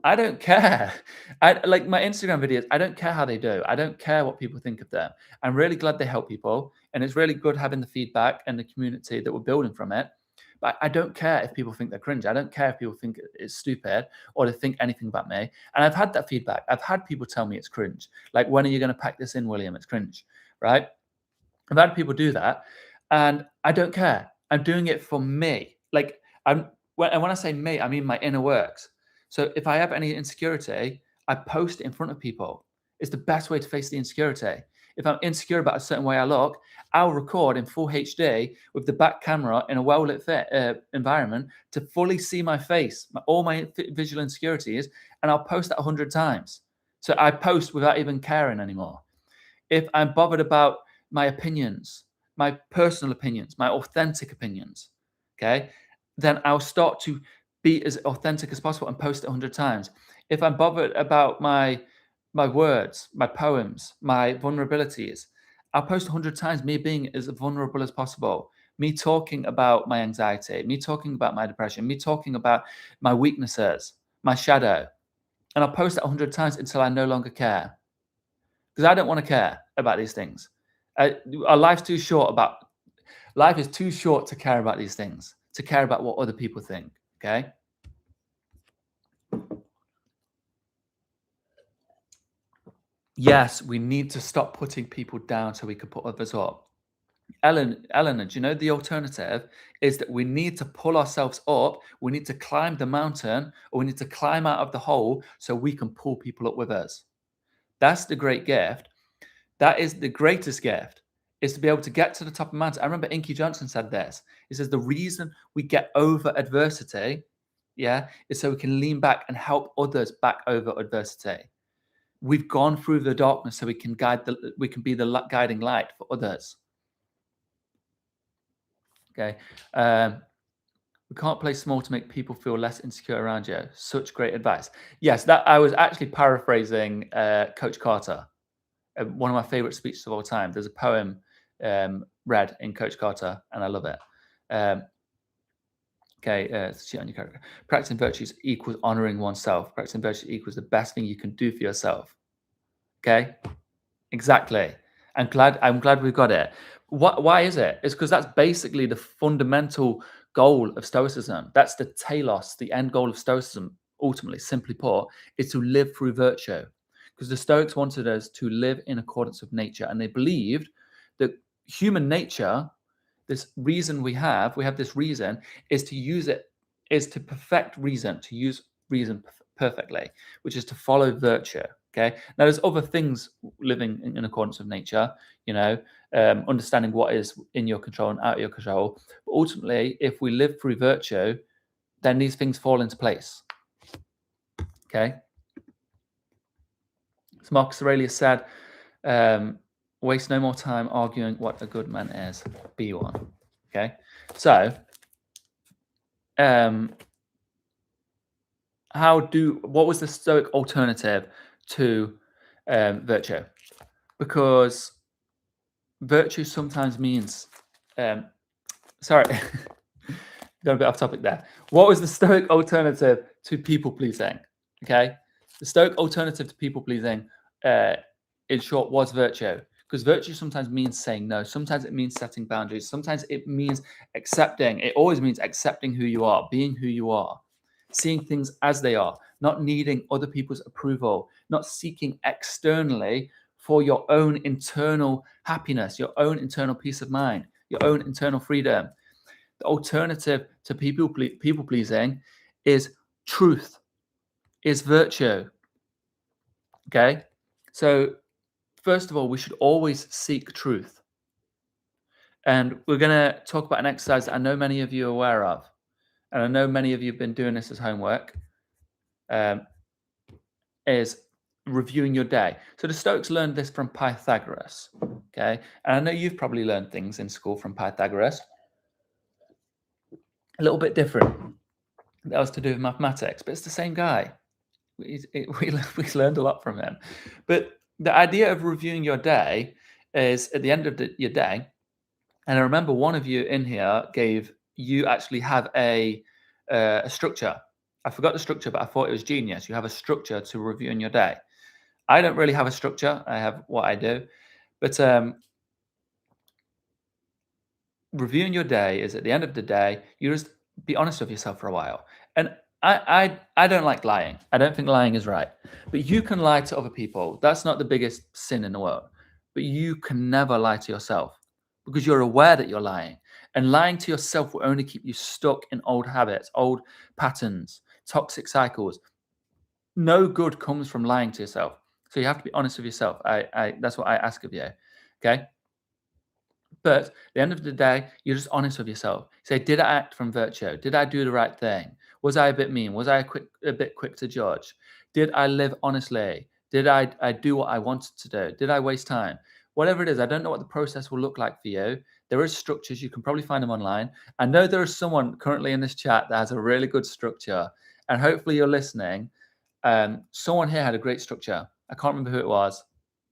I don't care. I like my Instagram videos. I don't care how they do. I don't care what people think of them. I'm really glad they help people, and it's really good having the feedback and the community that we're building from it. But I don't care if people think they're cringe. I don't care if people think it's stupid or they think anything about me. And I've had that feedback. I've had people tell me it's cringe. Like, when are you going to pack this in, William? It's cringe, right? I've had people do that, and I don't care. I'm doing it for me. Like, and when I say me, I mean my inner works. So if I have any insecurity, I post it in front of people. It's the best way to face the insecurity. If I'm insecure about a certain way I look, I'll record in full HD with the back camera in a well-lit environment to fully see my face, all my visual insecurities, and I'll post that 100 times. So I post without even caring anymore. If I'm bothered about my opinions, my personal opinions, my authentic opinions, okay, then I'll start to be as authentic as possible and post it 100 times. If I'm bothered about my words, my poems, my vulnerabilities, I'll post 100 times me being as vulnerable as possible, me talking about my anxiety, me talking about my depression, me talking about my weaknesses, my shadow. And I'll post it 100 times until I no longer care. Because I don't want to care about these things. Our life's too short about life is too short to care about these things, to care about what other people think. Okay. Yes, we need to stop putting people down so we can put others up. Eleanor, do you know the alternative is that we need to pull ourselves up, we need to climb the mountain, or we need to climb out of the hole so we can pull people up with us. That's the great gift. That is the greatest gift, is to be able to get to the top of the mountain. I remember Inky Johnson said this. He says the reason we get over adversity, is so we can lean back and help others back over adversity. We've gone through the darkness so we can be the guiding light for others. Okay. We can't play small to make people feel less insecure around you. Such great advice. Yes, that I was actually paraphrasing Coach Carter. One of my favorite speeches of all time. There's a poem read in Coach Carter, and I love it. Shit on your character. Practicing virtues equals honoring oneself. Practicing virtues equals the best thing you can do for yourself. Okay, exactly. I'm glad we've got it. Why is it? It's because that's basically the fundamental goal of Stoicism. That's the telos, the end goal of Stoicism. Ultimately, simply put, is to live through virtue. Because the Stoics wanted us to live in accordance with nature, and they believed that human nature, this reason we have this reason, is to use it, is to perfect reason, to use reason perfectly, which is to follow virtue. Okay. Now, there's other things living in accordance with nature, understanding what is in your control and out of your control. But ultimately, if we live through virtue, then these things fall into place. Okay. So Marcus Aurelius said, waste no more time arguing what a good man is. Be one. Okay. So, what was the Stoic alternative to virtue? Because virtue sometimes means, sorry, got a bit off topic there. What was the Stoic alternative to people pleasing? Okay. The Stoic alternative to people pleasing, in short, was virtue. Because virtue sometimes means saying no. Sometimes it means setting boundaries. Sometimes it means accepting. It always means accepting who you are, being who you are, seeing things as they are, not needing other people's approval, not seeking externally for your own internal happiness, your own internal peace of mind, your own internal freedom. The alternative to people pleasing is truth, is virtue. Okay? So, first of all, we should always seek truth. And we're going to talk about an exercise that I know many of you are aware of. And I know many of you have been doing this as homework, is reviewing your day. So the Stoics learned this from Pythagoras. Okay. And I know you've probably learned things in school from Pythagoras. A little bit different. That was to do with mathematics, but it's the same guy. We learned a lot from him. But the idea of reviewing your day is at the end of your day. And I remember one of you in here you actually have a structure. I forgot the structure, but I thought it was genius. You have a structure to reviewing your day. I don't really have a structure. I have what I do. But reviewing your day is at the end of the day, you just be honest with yourself for a while. And I don't like lying. I don't think lying is right. But you can lie to other people. That's not the biggest sin in the world. But you can never lie to yourself because you're aware that you're lying. And lying to yourself will only keep you stuck in old habits, old patterns, toxic cycles. No good comes from lying to yourself. So you have to be honest with yourself. That's what I ask of you. Okay. But at the end of the day, you're just honest with yourself. Say, did I act from virtue? Did I do the right thing? Was I a bit mean? Was I a bit quick to judge? Did I live honestly? Did I do what I wanted to do? Did I waste time? Whatever it is, I don't know what the process will look like for you. There is structures. You can probably find them online. I know there is someone currently in this chat that has a really good structure. And hopefully you're listening. Someone here had a great structure. I can't remember who it was,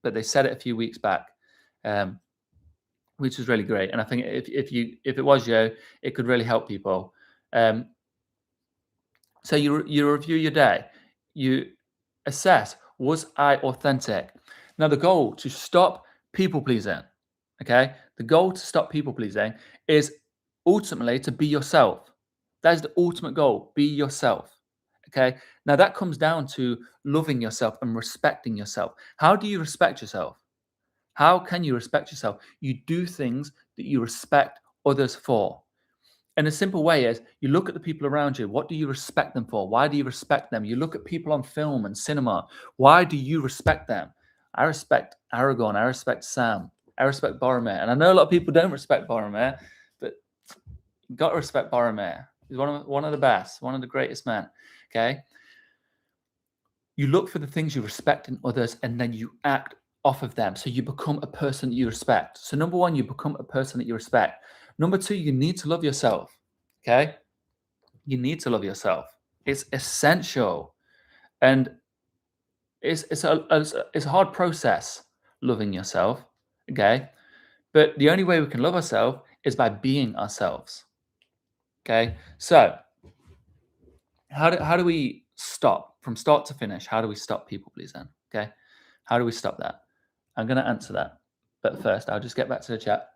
but they said it a few weeks back. Which was really great. And I think if it was you, it could really help people. So you review your day, you assess, was I authentic? Now the goal to stop people pleasing, okay? The goal to stop people pleasing is ultimately to be yourself. That is the ultimate goal, be yourself. Okay. Now that comes down to loving yourself and respecting yourself. How do you respect yourself? How can you respect yourself? You do things that you respect others for. And a simple way is you look at the people around you. What do you respect them for? Why do you respect them? You look at people on film and cinema. Why do you respect them? I respect Aragorn. I respect Sam. I respect Boromir. And I know a lot of people don't respect Boromir, but you've got to respect Boromir. He's one of the best, one of the greatest men. Okay. You look for the things you respect in others, and then you act off of them. So you become a person that you respect. So number one, you become a person that you respect. Number two, you need to love yourself. Okay. You need to love yourself. It's essential. And it's a hard process loving yourself. Okay. But the only way we can love ourselves is by being ourselves. Okay. So how do we stop from start to finish? How do we stop people pleasing? Okay. How do we stop that? I'm going to answer that. But first, I'll just get back to the chat.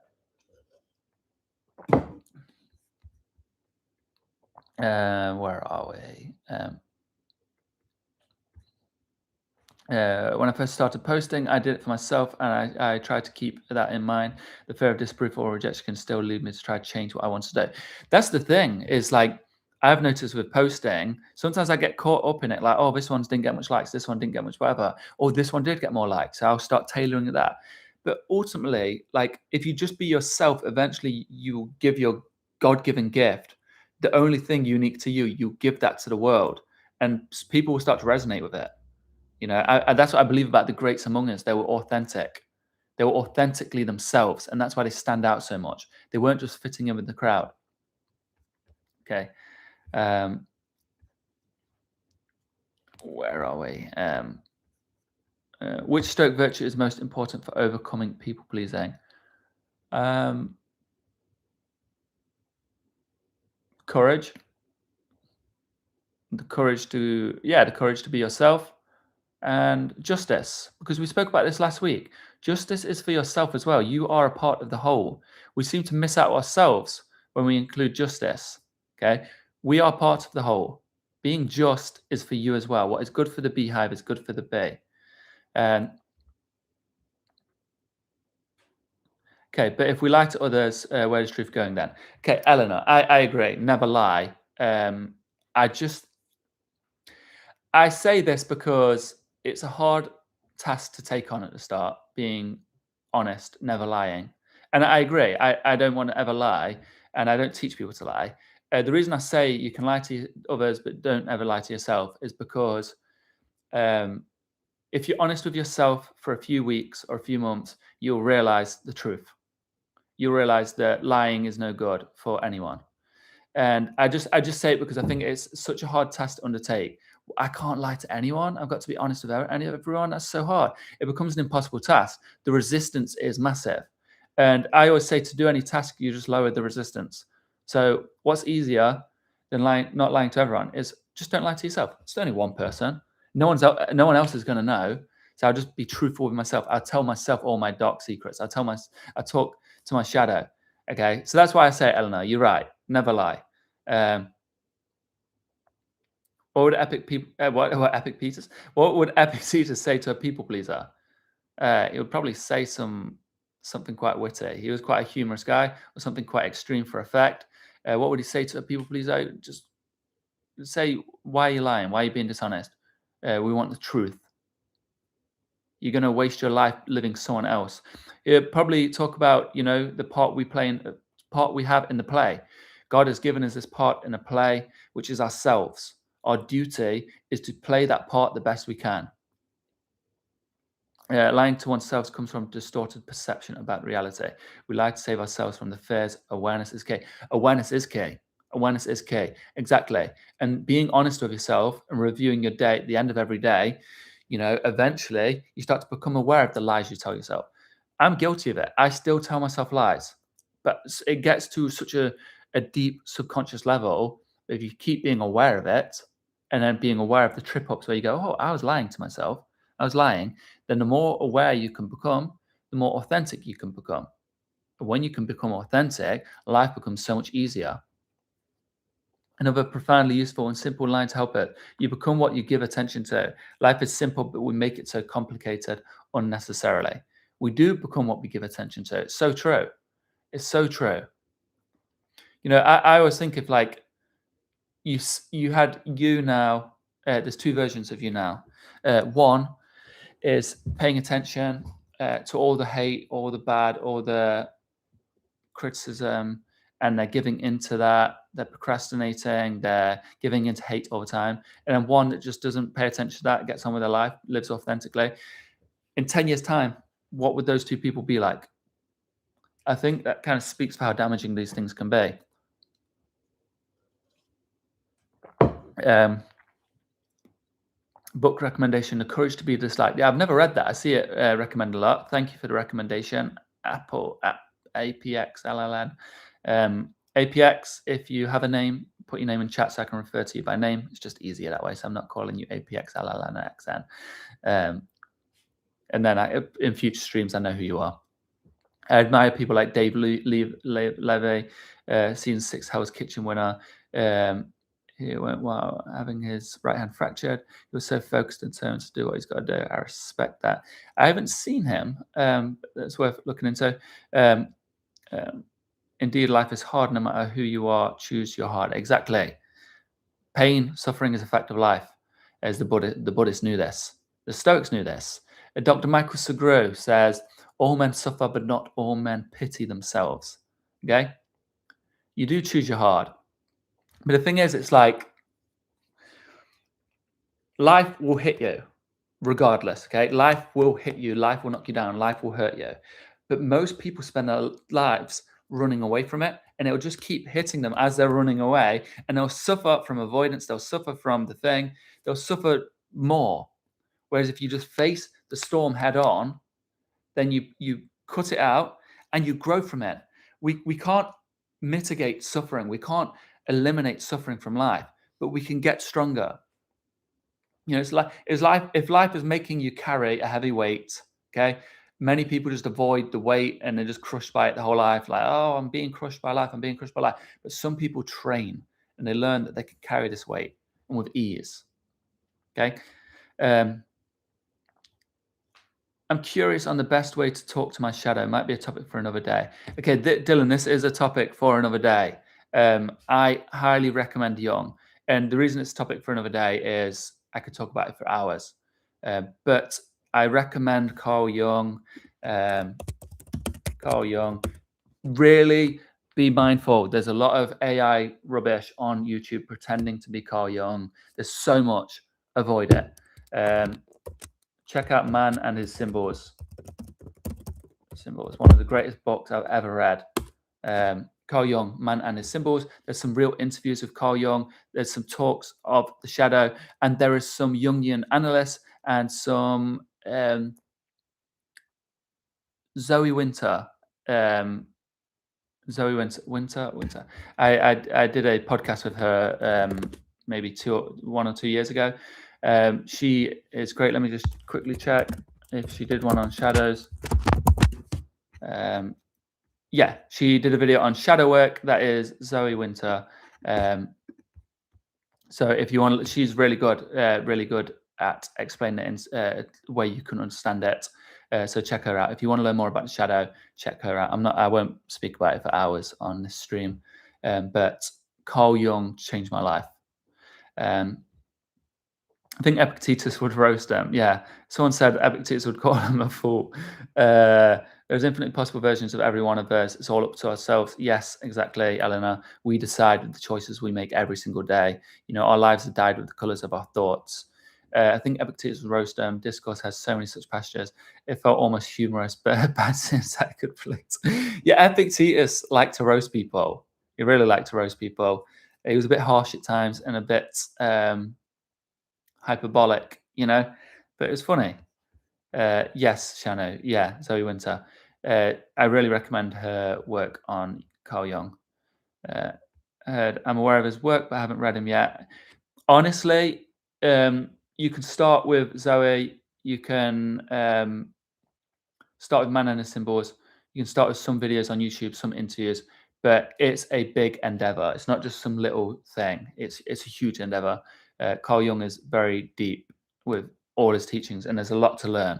Where are we? When I first started posting, I did it for myself, and I tried to keep that in mind. The fear of disproof or rejection can still lead me to try to change what I want to do. That's the thing, is like, I've noticed with posting, sometimes I get caught up in it, like, oh, this one didn't get much likes, this one didn't get much whatever, or this one did get more likes, so I'll start tailoring that. But ultimately, like, if you just be yourself, eventually you give your God-given gift, the only thing unique to you, you give that to the world, and people will start to resonate with it. You know, that's what I believe about the greats among us. They were authentic. They were authentically themselves, and that's why they stand out so much. They weren't just fitting in with the crowd. Okay. Where are we? Which Stoic virtue is most important for overcoming people pleasing? Courage. The courage to be yourself. And justice, because we spoke about this last week. Justice is for yourself as well. You are a part of the whole. We seem to miss out ourselves when we include justice. Okay. We are part of the whole. Being just is for you as well. What is good for the beehive is good for the bee. Okay, but if we lie to others, where is truth going then? Okay, Eleanor, I agree. Never lie. I say this because it's a hard task to take on at the start, being honest, never lying. And I agree. I don't want to ever lie, and I don't teach people to lie. The reason I say you can lie to others, but don't ever lie to yourself is because if you're honest with yourself for a few weeks or a few months, you'll realize the truth. You'll realize that lying is no good for anyone. And I just say it because I think it's such a hard task to undertake. I can't lie to anyone. I've got to be honest with everyone. That's so hard. It becomes an impossible task. The resistance is massive. And I always say to do any task, you just lower the resistance. So what's easier than not lying to everyone is Just don't lie to yourself. It's only one person. No one else is going to know. So I'll just be truthful with myself. I'll tell myself all my dark secrets. I talk to my shadow. Okay. So that's why I say, Eleanor, you're right. Never lie. What would Epic Peters? What would Epictetus say to a people pleaser? He would probably say something quite witty. He was quite a humorous guy, or something quite extreme for effect. What would he say to a people pleaser? Just say, why are you lying? Why are you being dishonest? We want the truth. You're going to waste your life living someone else. He'd probably talk about, the part we have in the play. God has given us this part in a play, which is ourselves. Our duty is to play that part the best we can. Lying to oneself comes from distorted perception about reality. We lie to save ourselves from the fears. Awareness is key. Awareness is key. Awareness is key. Exactly. And being honest with yourself and reviewing your day at the end of every day, eventually you start to become aware of the lies you tell yourself. I'm guilty of it. I still tell myself lies, but it gets to such a deep subconscious level. If you keep being aware of it and then being aware of the trip ups where you go, oh, I was lying to myself. I was lying. Then the more aware you can become, the more authentic you can become. And when you can become authentic, life becomes so much easier. Another profoundly useful and simple line to help it. You become what you give attention to. Life is simple, but we make it so complicated unnecessarily. We do become what we give attention to. It's so true. It's so true. I always think if you had you now, there's two versions of you now. One is paying attention to all the hate, all the bad, all the criticism, and they're giving into that. They're procrastinating. They're giving into hate all the time. And then one that just doesn't pay attention to that, gets on with their life, lives authentically. In 10 years' time, what would those two people be like? I think that kind of speaks for how damaging these things can be. Book recommendation, The Courage to Be Disliked. Yeah, I've never read that. I see it recommended a lot. Thank you for the recommendation. APXLLN. APX, if you have a name, put your name in chat so I can refer to you by name. It's just easier that way, so I'm not calling you APXLLNXN. And then in future streams, I know who you are. I admire people like Dave Levy, season 6 Hell's Kitchen winner. He went while having his right hand fractured. He was so focused and determined to do what he's got to do. I respect that. I haven't seen him. That's worth looking into. Indeed, life is hard. No matter who you are, choose your heart. Exactly. Pain, suffering is a fact of life. As the Buddhists knew this. The Stoics knew this. Dr. Michael Segru says, all men suffer, but not all men pity themselves. Okay? You do choose your heart. But the thing is, it's like life will hit you regardless, okay? Life will hit you. Life will knock you down. Life will hurt you. But most people spend their lives running away from it, and it will just keep hitting them as they're running away, and they'll suffer from avoidance. They'll suffer from the thing. They'll suffer more. Whereas if you just face the storm head on, then you cut it out and you grow from it. We can't mitigate suffering. We can't eliminate suffering from life, but we can get stronger. It's like if life is making you carry a heavy weight, okay? Many people just avoid the weight and they're just crushed by it the whole life. Like, oh, I'm being crushed by life. I'm being crushed by life. But some people train and they learn that they can carry this weight and with ease. Okay. I'm curious on the best way to talk to my shadow. Might be a topic for another day. Okay, Dylan, this is a topic for another day. I highly recommend Jung. And the reason it's a topic for another day is I could talk about it for hours. But I recommend Carl Jung. Carl Jung. Really be mindful. There's a lot of AI rubbish on YouTube pretending to be Carl Jung. There's so much. Avoid it. Check out Man and His Symbols. One of the greatest books I've ever read. Carl Jung, Man and His Symbols. There's some real interviews with Carl Jung. There's some talks of the shadow, and there is some Jungian analysts and some Zoe Winter. Zoe Winter. I did a podcast with her maybe 1 or 2 years ago. She is great. Let me just quickly check if she did one on shadows. Yeah, she did a video on shadow work. That is Zoe Winter. So if you want, she's really good at explaining it in a way you can understand it. So check her out. If you want to learn more about the shadow, check her out. I won't speak about it for hours on this stream, but Carl Jung changed my life. I think Epictetus would roast him. Yeah, someone said Epictetus would call him a fool. There's infinitely possible versions of every one of us. It's all up to ourselves. Yes, exactly, Eleanor. We decide with the choices we make every single day. You know, our lives are dyed with the colours of our thoughts. I think Epictetus would roast him. Discourse has so many such pastures. It felt almost humorous, but bad since I could fleet. Yeah, Epictetus liked to roast people. He really liked to roast people. He was a bit harsh at times and a bit hyperbolic, you know, but it was funny. Yes, Shano. Yeah, Zoe Winter. I really recommend her work on Carl Jung. I'm aware of his work, but I haven't read him yet. Honestly, you can start with Zoe. You can start with Man and His Symbols. You can start with some videos on YouTube, some interviews, but it's a big endeavor. It's not just some little thing. It's a huge endeavor. Carl Jung is very deep with all his teachings, and there's a lot to learn,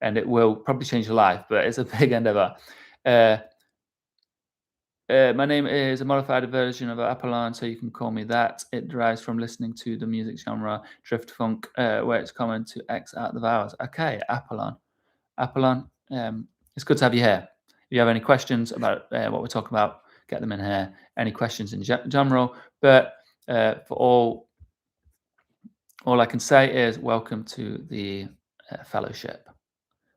and it will probably change your life, but it's a big endeavor. My name is a modified version of Apollon, so you can call me that. It derives from listening to the music genre Drift Funk, where it's common to X out the vowels. Okay, Apollon. Apollon, it's good to have you here. If you have any questions about what we're talking about, get them in here. Any questions in general, but for all I can say is welcome to the fellowship.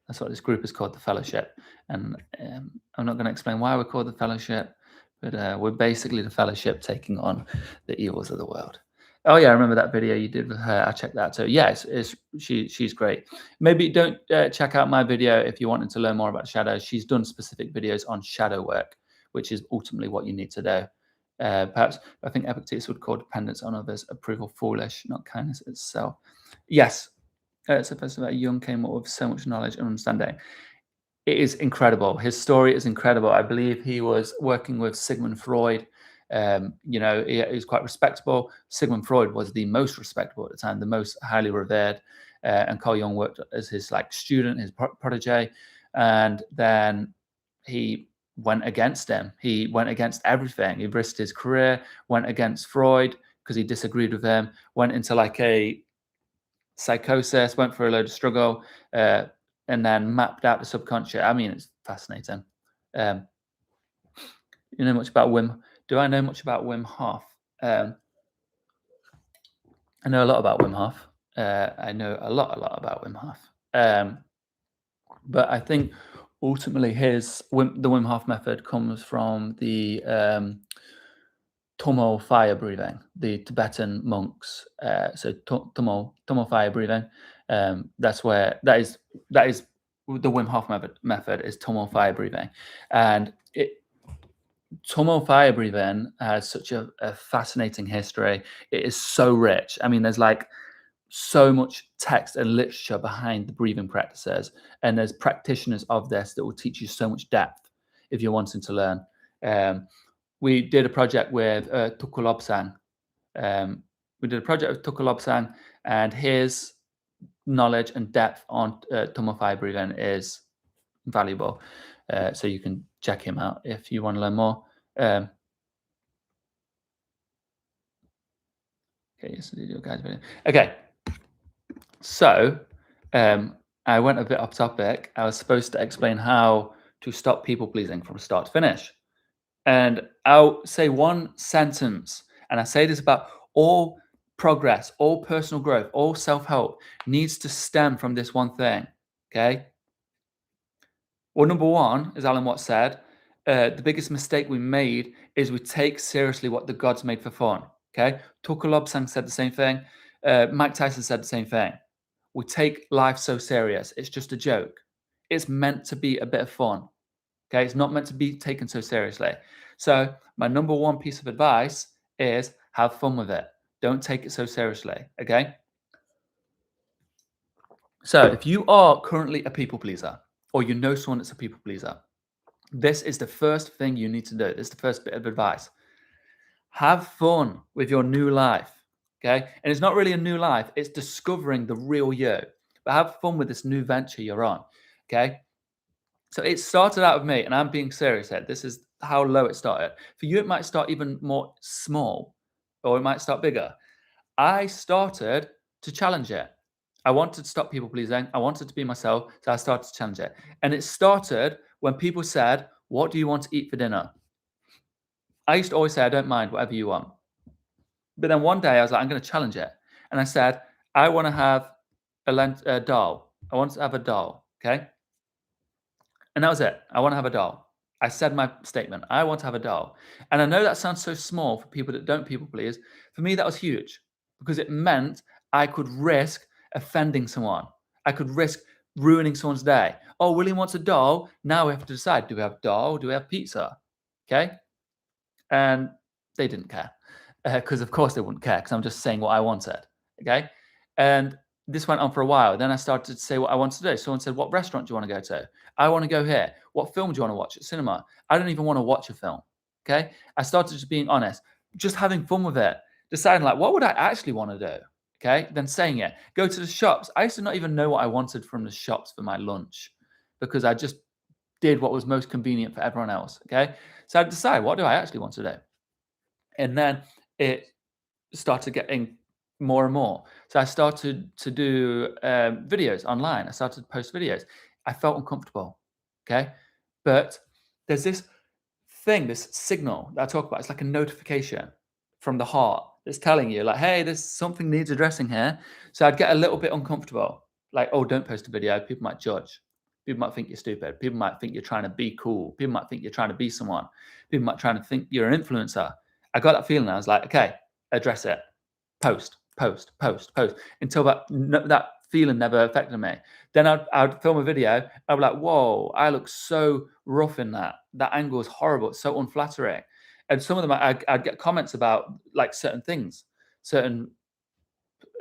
That's what this group is called, the fellowship. And I'm not going to explain why we're called the fellowship, but we're basically the fellowship taking on the evils of the world. Oh yeah, I remember that video you did with her. I checked that. So yeah, she's great. Maybe don't check out my video if you wanted to learn more about shadows. She's done specific videos on shadow work, which is ultimately what you need to do. Perhaps I think Epictetus would call dependence on others approval foolish, not kindness itself. Yes, supposed to be Jung came up with so much knowledge and understanding. It is incredible. His story is incredible. I believe he was working with Sigmund Freud. You know, he was quite respectable. Sigmund Freud was the most respectable at the time, the most highly revered. And Carl Jung worked as his student, his protege, and then he went against him. He went against everything. He risked his career, went against Freud because he disagreed with him, went into a psychosis, went for a load of struggle, and then mapped out the subconscious. I mean, it's fascinating. You know much about Wim? Do I know much about Wim Hof? I know a lot about Wim Hof. I know a lot about Wim Hof. But I think ultimately the Wim Hof method comes from the Tomo fire breathing, the Tibetan monks. So Tomo fire breathing. That is the Wim Hof method is Tomo fire breathing, and Tomo fire breathing has such a fascinating history. It is so rich. I mean, there's so much text and literature behind the breathing practices, and there's practitioners of this that will teach you so much depth if you're wanting to learn. We did a project with Tukul Lobsang. And his knowledge and depth on Tomo fire breathing is valuable. So you can check him out if you want to learn more. Okay, yes, guys. Okay, so I went a bit off topic. I was supposed to explain how to stop people pleasing from start to finish. And I'll say one sentence, and I say this about all progress, all personal growth, all self-help needs to stem from this one thing, okay? Well, number one, as Alan Watts said, the biggest mistake we made is we take seriously what the gods made for fun, okay? Tukul Lobsang said the same thing. Mike Tyson said the same thing. We take life so serious. It's just a joke. It's meant to be a bit of fun, okay? It's not meant to be taken so seriously. So my number one piece of advice is have fun with it. Don't take it so seriously, okay? So if you are currently a people pleaser, or you know someone that's a people pleaser, this is the first thing you need to do. This is the first bit of advice. Have fun with your new life, okay? And it's not really a new life, it's discovering the real you. But have fun with this new venture you're on, okay? So it started out with me, and I'm being serious here. This is how low it started. For you, it might start even more small, or it might start bigger. I started to challenge it. I wanted to stop people pleasing. I wanted to be myself. So I started to challenge it. And it started when people said, "What do you want to eat for dinner?" I used to always say, "I don't mind, whatever you want." But then one day I was like, I'm going to challenge it. And I said, I want to have a dal. I want to have a dal. Okay. And that was it. I want to have a dal. I said my statement. I want to have a dal. And I know that sounds so small for people that don't people please. For me, that was huge because it meant I could risk offending someone. I could risk ruining someone's day. Oh, William wants a dal. Now we have to decide, do we have dal? Do we have pizza? Okay. And they didn't care because, of course, they wouldn't care because I'm just saying what I wanted. Okay. And this went on for a while. Then I started to say what I wanted to do. Someone said, "What restaurant do you want to go to?" I want to go here. What film do you want to watch at cinema? I don't even want to watch a film. Okay. I started just being honest, just having fun with it, deciding like, what would I actually want to do? Okay. Then saying it. Go to the shops. I used to not even know what I wanted from the shops for my lunch because I just did what was most convenient for everyone else. Okay. So I decide, what do I actually want to do? And then it started getting more and more. So I started to do videos online. I started to post videos. I felt uncomfortable. Okay. But there's this thing, this signal that I talk about. It's like a notification from the heart that's telling you, like, hey, there's something needs addressing here. So I'd get a little bit uncomfortable. Like, oh, don't post a video. People might judge. People might think you're stupid. People might think you're trying to be cool. People might think you're trying to be someone. People might try to think you're an influencer. I got that feeling. I was like, okay, address it. Post, post, post, post until that feeling never affected me. Then I'd film a video. I'd be like, whoa, I look so rough in that. That angle is horrible. It's so unflattering. And some of them, I'd get comments about like certain things, certain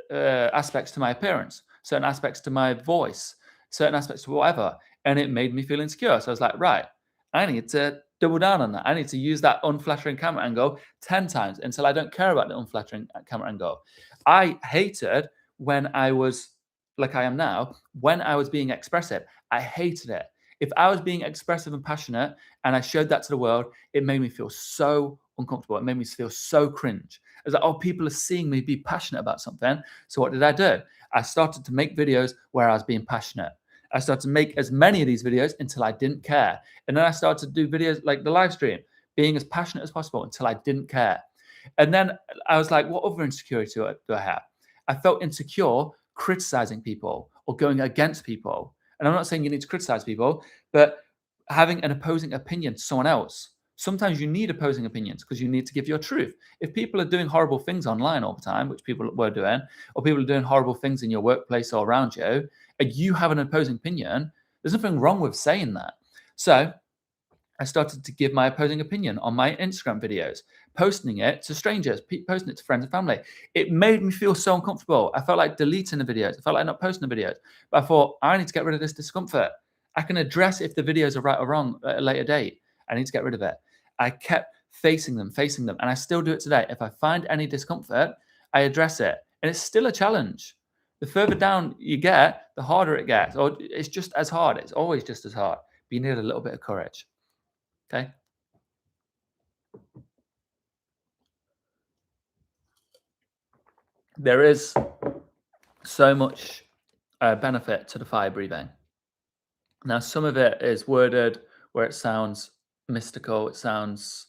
aspects to my appearance, certain aspects to my voice, certain aspects to whatever. And it made me feel insecure. So I was like, right, I need to double down on that. I need to use that unflattering camera angle 10 times until I don't care about the unflattering camera angle. I hated when I was like I am now, when I was being expressive, I hated it. If I was being expressive and passionate and I showed that to the world, it made me feel so uncomfortable. It made me feel so cringe. I was like, oh, people are seeing me be passionate about something. So what did I do? I started to make videos where I was being passionate. I started to make as many of these videos until I didn't care. And then I started to do videos like the live stream, being as passionate as possible until I didn't care. And then I was like, what other insecurity do I have? I felt insecure criticizing people or going against people. And I'm not saying you need to criticize people, but having an opposing opinion to someone else. Sometimes you need opposing opinions because you need to give your truth. If people are doing horrible things online all the time, which people were doing, or people are doing horrible things in your workplace or around you, and you have an opposing opinion, there's nothing wrong with saying that. So I started to give my opposing opinion on my Instagram videos, posting it to strangers, posting it to friends and family. It made me feel so uncomfortable. I felt like deleting the videos. I felt like not posting the videos. But I thought, I need to get rid of this discomfort. I can address if the videos are right or wrong at a later date. I need to get rid of it. I kept facing them, and I still do it today. If I find any discomfort, I address it. And it's still a challenge. The further down you get, the harder it gets. Or it's just as hard. It's always just as hard. But you need a little bit of courage. Okay. There is so much benefit to the fire breathing. Now, some of it is worded where it sounds mystical, it sounds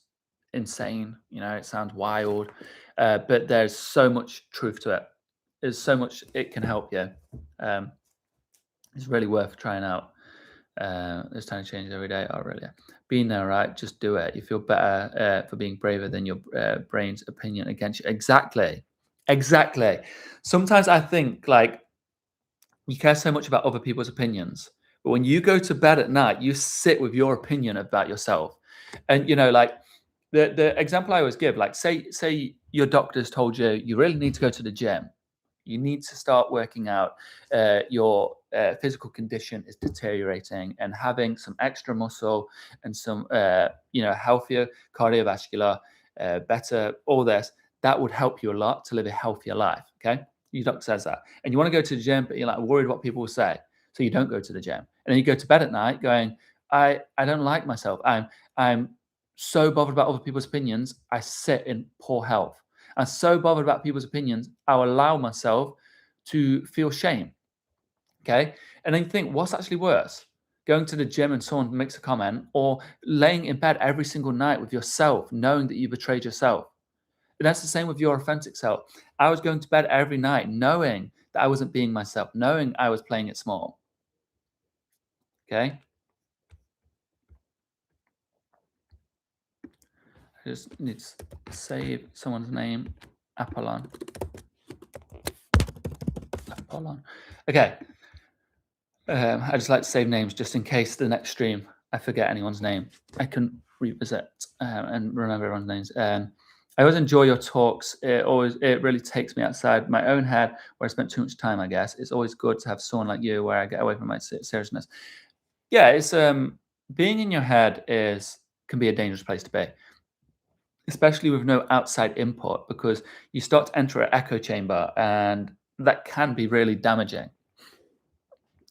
insane, it sounds wild, but there's so much truth to it. There's so much it can help you. It's really worth trying out. There's tiny changes every day. Oh, really? Being there, right? Just do it. You feel better for being braver than your brain's opinion against you. Exactly. Sometimes I think like you care so much about other people's opinions, but when you go to bed at night, you sit with your opinion about yourself. And like The example I always give, like say your doctor's told you really need to go to the gym. You need to start working out. Your physical condition is deteriorating, and having some extra muscle and some, healthier cardiovascular, better all this, that would help you a lot to live a healthier life. Okay, your doctor says that, and you want to go to the gym, but you're like worried what people will say, so you don't go to the gym, and then you go to bed at night going, I don't like myself. I'm so bothered about other people's opinions. I sit in poor health. I'm so bothered about people's opinions, I'll allow myself to feel shame. Okay. And then you think, what's actually worse? Going to the gym and someone makes a comment, or laying in bed every single night with yourself, knowing that you betrayed yourself. And that's the same with your authentic self. I was going to bed every night knowing that I wasn't being myself, knowing I was playing it small. Okay. I just need to save someone's name. Apollon. Okay. I just like to save names just in case the next stream I forget anyone's name. I can revisit and remember everyone's names. I always enjoy your talks. It really takes me outside my own head where I spent too much time, I guess. It's always good to have someone like you where I get away from my seriousness. Yeah, it's being in your head can be a dangerous place to be, especially with no outside input, because you start to enter an echo chamber, and that can be really damaging.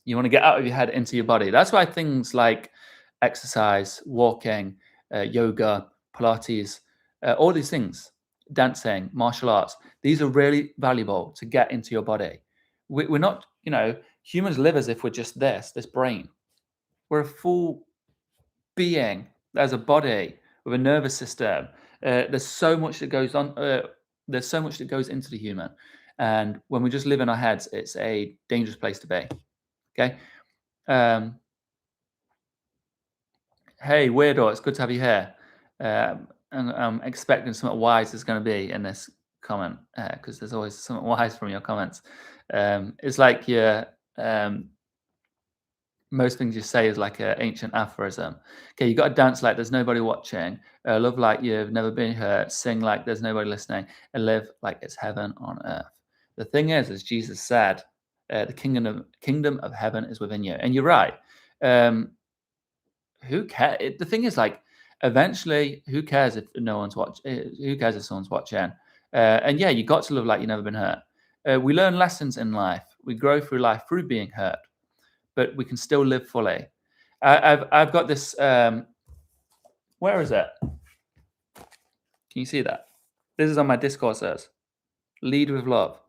You want to get out of your head into your body. That's why things like exercise, walking, yoga, Pilates, all these things, dancing, martial arts, these are really valuable to get into your body. We're not, humans live as if we're just this brain. We're a full being. There's a body with a nervous system. There's so much that goes on. There's so much that goes into the human. And when we just live in our heads, it's a dangerous place to be. Okay. Hey, weirdo, it's good to have you here. And I'm expecting something wise is going to be in this comment, because there's always something wise from your comments. It's like most things you say is like an ancient aphorism. Okay, you got to dance like there's nobody watching, love like you've never been hurt, sing like there's nobody listening, and live like it's heaven on earth. The thing is, as Jesus said, the kingdom of heaven is within you, and you're right. Who cares? The thing is, like, eventually, who cares if no one's watching? Who cares if someone's watching? And yeah, you got to live like you've never been hurt. We learn lessons in life. We grow through life through being hurt, but we can still live fully. I've got this. Where is it? Can you see that? This is on my Discord. Says, "Lead with love."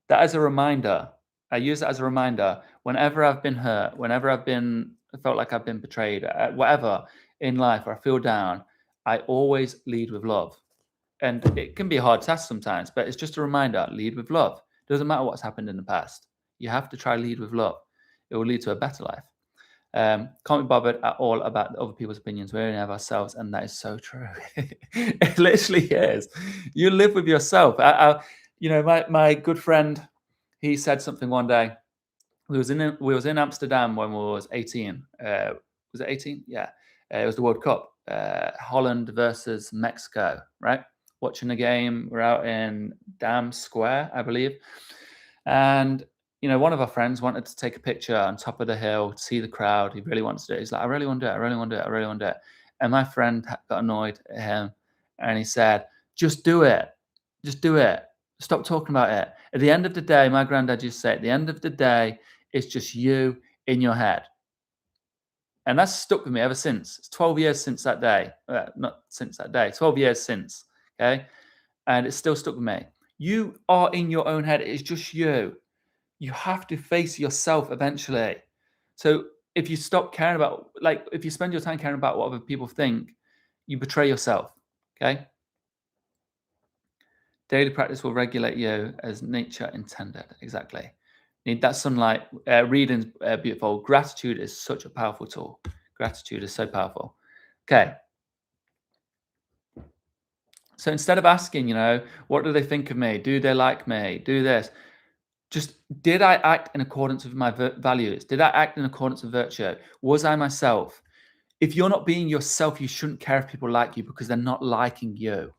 That is a reminder. I use that as a reminder whenever I've been hurt, whenever felt like I've been betrayed, whatever in life, or I feel down. I always lead with love, and it can be a hard task sometimes, but it's just a reminder: lead with love. Doesn't matter what's happened in the past. You have to try lead with love. It will lead to a better life. Can't be bothered at all about other people's opinions. We only have ourselves, and that is so true. It literally is. You live with yourself. My good friend, he said something one day. We was in Amsterdam when we was 18. Was it 18? Yeah. It was the World Cup. Holland versus Mexico, right? Watching the game. We're out in Dam Square, I believe. And one of our friends wanted to take a picture on top of the hill to see the crowd. He really wants to do it. He's like, I really want to do it. I really want to do it. I really want to do it. And my friend got annoyed at him, and he said, just do it. Just do it. Stop talking about it. At the end of the day, my granddad used to say, at the end of the day, it's just you in your head. And that's stuck with me ever since. It's 12 years since that day. Not since that day. 12 years since. Okay. And it's still stuck with me. You are in your own head. It's just you. You have to face yourself eventually. So if you stop caring about, if you spend your time caring about what other people think, you betray yourself. Okay. Daily practice will regulate you as nature intended. Exactly. Need that sunlight. Reading's beautiful. Gratitude is such a powerful tool. Gratitude is so powerful. Okay. So instead of asking, what do they think of me? Do they like me? Do this. Just, did I act in accordance with my values? Did I act in accordance with virtue? Was I myself? If you're not being yourself, you shouldn't care if people like you because they're not liking you.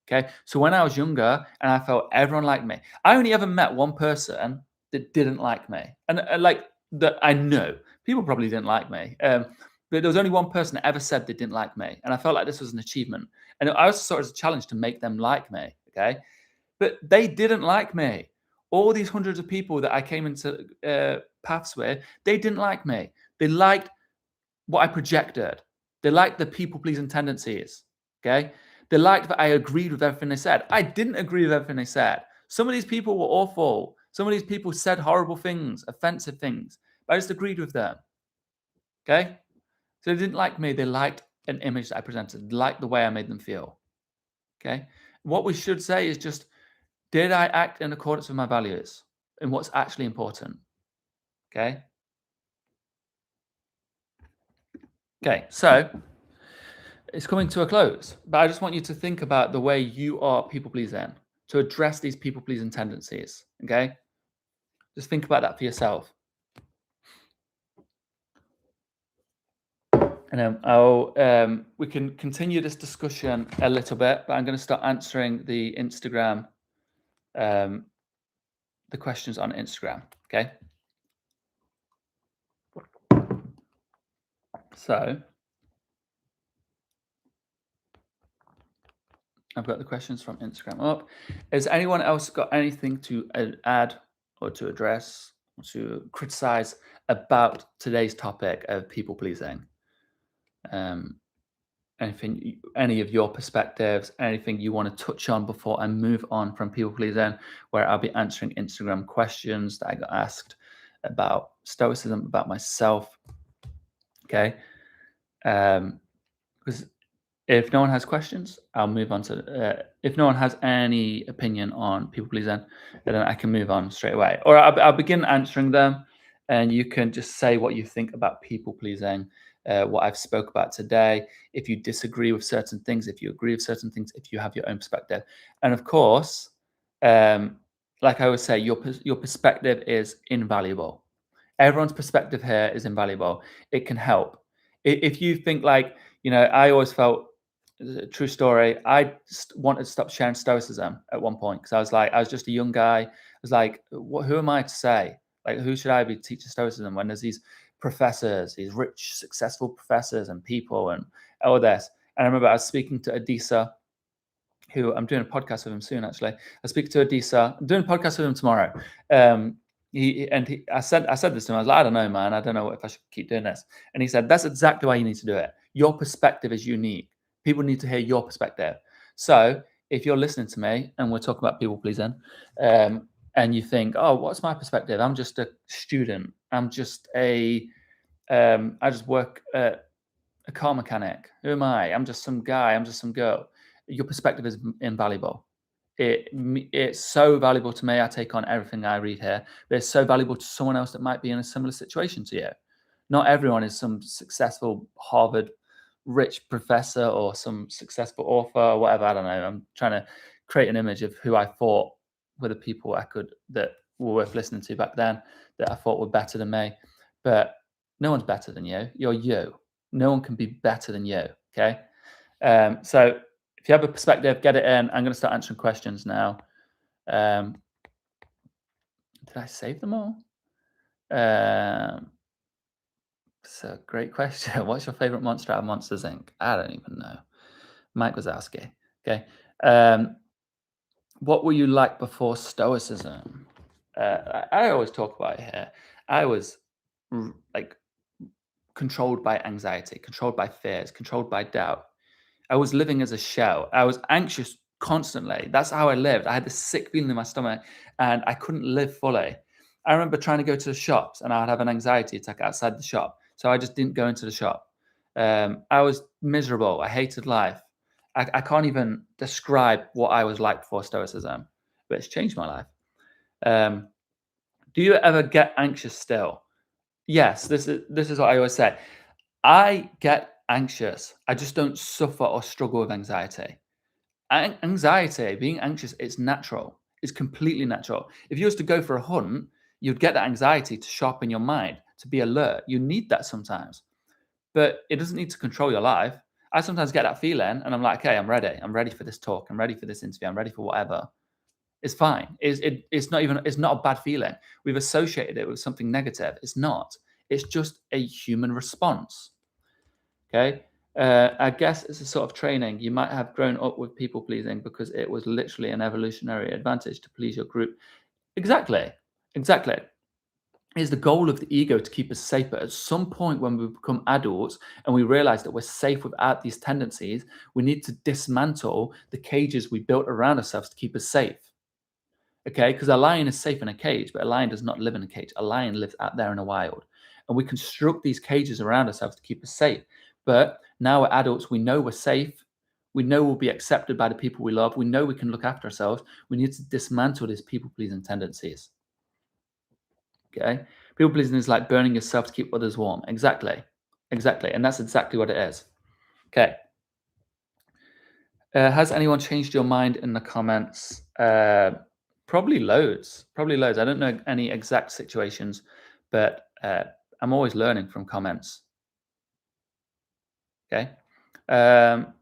Okay. So when I was younger and I felt everyone liked me, I only ever met one person that didn't like me. And like that I knew. People probably didn't like me. But there was only one person that ever said they didn't like me. And I felt like this was an achievement. And I also saw it as a challenge to make them like me. Okay. But they didn't like me. All these hundreds of people that I came into paths with, they didn't like me. They liked what I projected. They liked the people-pleasing tendencies. Okay. They liked that I agreed with everything they said. I didn't agree with everything they said. Some of these people were awful. Some of these people said horrible things, offensive things, but I just agreed with them. Okay. So they didn't like me. They liked an image that I presented, they liked the way I made them feel. Okay. What we should say is just, did I act in accordance with my values and what's actually important? Okay. Okay. So it's coming to a close, but I just want you to think about the way you are people pleasing, to address these people pleasing tendencies. Okay. Just think about that for yourself. And then we can continue this discussion a little bit, but I'm going to start answering the Instagram, the questions on Instagram. Okay. So I've got the questions from Instagram up. Has anyone else got anything to add or to address or to criticize about today's topic of people pleasing? Anything, any of your perspectives, anything you want to touch on before I move on from people pleasing, where I'll be answering Instagram questions that I got asked about Stoicism, about myself. Okay. Because if no one has questions, I'll move on to, if no one has any opinion on people pleasing, then I can move on straight away. Or I'll begin answering them and you can just say what you think about people pleasing, what I've spoke about today. If you disagree with certain things, if you agree with certain things, if you have your own perspective. And of course, like I always say, your perspective is invaluable. Everyone's perspective here is invaluable. It can help. If you think like, I always felt, true story, I wanted to stop sharing Stoicism at one point because I was just a young guy. I was like, who am I to say? Like, who should I be teaching Stoicism when there's these professors, these rich, successful professors and people and all this? And I remember I was speaking to Adisa, who I'm doing a podcast with him soon, actually. I speak to Adisa. I'm doing a podcast with him tomorrow. I said this to him. I was like, I don't know, man. I don't know if I should keep doing this. And he said, that's exactly why you need to do it. Your perspective is unique. People need to hear your perspective. So if you're listening to me and we're talking about people pleasing, and you think, oh, what's my perspective? I'm just a student. I'm just I just work at a car mechanic. Who am I? I'm just some guy. I'm just some girl. Your perspective is invaluable. It's so valuable to me. I take on everything I read here, but it's so valuable to someone else that might be in a similar situation to you. Not everyone is some successful Harvard rich professor or some successful author or whatever. I don't know. I'm trying to create an image of who I thought were the people that were worth listening to back then, that I thought were better than me. But no one's better than you. You're you. No one can be better than you. Okay. So if you have a perspective, get it in. I'm going to start answering questions now. Did I save them all? It's a great question. What's your favorite monster out of Monsters Inc? I don't even know. Mike Wazowski. Okay. What were you like before Stoicism? I always talk about it here. I was like controlled by anxiety, controlled by fears, controlled by doubt. I was living as a shell. I was anxious constantly. That's how I lived. I had this sick feeling in my stomach and I couldn't live fully. I remember trying to go to the shops and I would have an anxiety attack outside the shop. So I just didn't go into the shop. I was miserable. I hated life. I can't even describe what I was like before Stoicism, but it's changed my life. Do you ever get anxious still? Yes, this is what I always say. I get anxious. I just don't suffer or struggle with anxiety. Anxiety, being anxious, it's natural. It's completely natural. If you was to go for a hunt, you'd get that anxiety to sharpen your mind, to be alert. You need that sometimes. but it doesn't need to control your life. I sometimes get that feeling and I'm like, okay, I'm ready. I'm ready for this talk. I'm ready for this interview. I'm ready for whatever. It's fine. It's not a bad feeling. We've associated it with something negative. It's not. It's just a human response. Okay. I guess it's a sort of training. You might have grown up with people pleasing because it was literally an evolutionary advantage to please your group. Exactly. Exactly. Is the goal of the ego to keep us safe. But at some point when we become adults and we realize that we're safe without these tendencies, we need to dismantle the cages we built around ourselves to keep us safe. Okay, because a lion is safe in a cage, but a lion does not live in a cage. A lion lives out there in the wild. And we construct these cages around ourselves to keep us safe. But now we're adults, we know we're safe. We know we'll be accepted by the people we love. We know we can look after ourselves. We need to dismantle these people-pleasing tendencies. Okay? People pleasing is like burning yourself to keep others warm. Exactly. Exactly. And that's exactly what it is. Okay. Has anyone changed your mind in the comments? Probably loads. Probably loads. I don't know any exact situations, but I'm always learning from comments. Okay.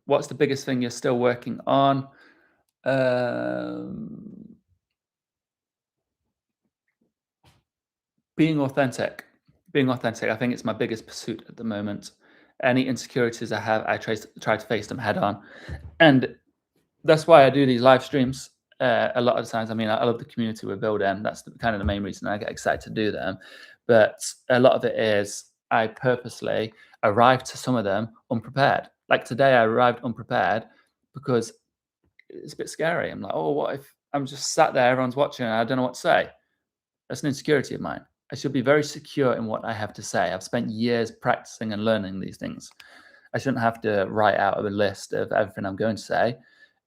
What's the biggest thing you're still working on? Being authentic. Being authentic. I think it's my biggest pursuit at the moment. Any insecurities I have, I try to face them head on. And that's why I do these live streams a lot of the times. I mean, I love the community we're building. That's kind of the main reason I get excited to do them. But a lot of it is I purposely arrived to some of them unprepared. Like today, I arrived unprepared because it's a bit scary. I'm like, oh, what if I'm just sat there, everyone's watching, and I don't know what to say? That's an insecurity of mine. I should be very secure in what I have to say. I've spent years practicing and learning these things. I shouldn't have to write out a list of everything I'm going to say.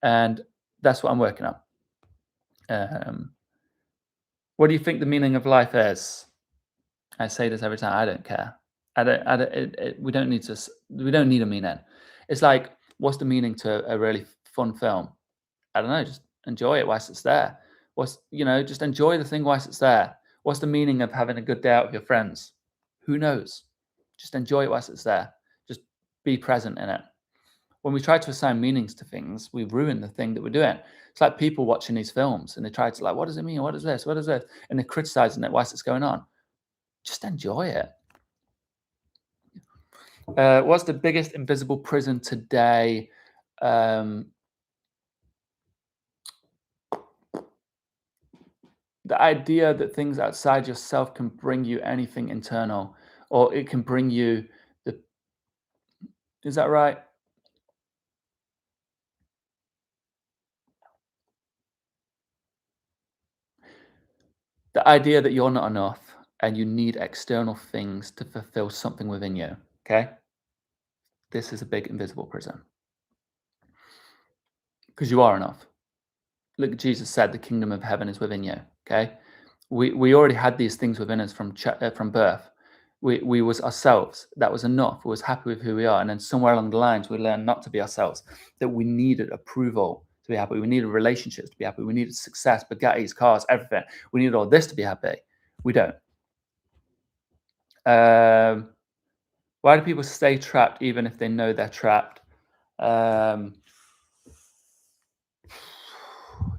And that's what I'm working on. What do you think the meaning of life is? I say this every time. I don't care. We don't need to. We don't need a meaning. It's like, what's the meaning to a really fun film? I don't know. Just enjoy it whilst it's there. Just enjoy the thing whilst it's there. What's the meaning of having a good day out with your friends? Who knows? Just enjoy it whilst it's there. Just be present in it. When we try to assign meanings to things, we ruin the thing that we're doing. It's like people watching these films and they try to what does it mean? What is this? What is this? And they're criticizing it whilst it's going on. Just enjoy it. What's the biggest invisible prison today? The idea that things outside yourself can bring you anything internal, or it can bring you is that right? The idea that you're not enough and you need external things to fulfill something within you. Okay. This is a big invisible prison because you are enough. Look, Jesus said the kingdom of heaven is within you. Okay. We already had these things within us from birth. We was ourselves. That was enough. We was happy with who we are. And then somewhere along the lines, we learned not to be ourselves, that we needed approval to be happy. We needed relationships to be happy. We needed success, Bugattis, cars, everything. We needed all this to be happy. We don't. Why do people stay trapped even if they know they're trapped?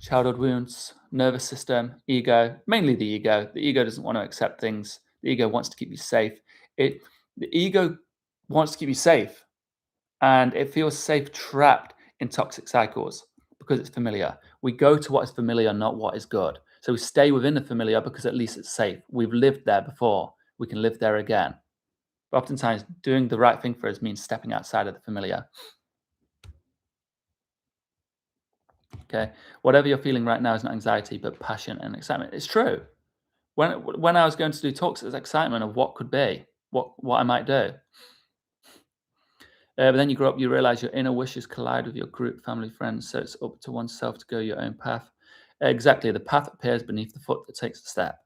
Childhood wounds, nervous system, ego, mainly the ego. The ego doesn't want to accept things. The ego wants to keep you safe. The ego wants to keep you safe, and it feels safe trapped in toxic cycles because it's familiar. We go to what is familiar, not what is good. So we stay within the familiar because at least it's safe. We've lived there before. We can live there again. But oftentimes, doing the right thing for us means stepping outside of the familiar. Okay, whatever you're feeling right now is not anxiety, but passion and excitement. It's true. When I was going to do talks, it was excitement of what could be, what I might do. But then you grow up, you realize your inner wishes collide with your group, family, friends. So it's up to oneself to go your own path. Exactly, the path appears beneath the foot that takes the step.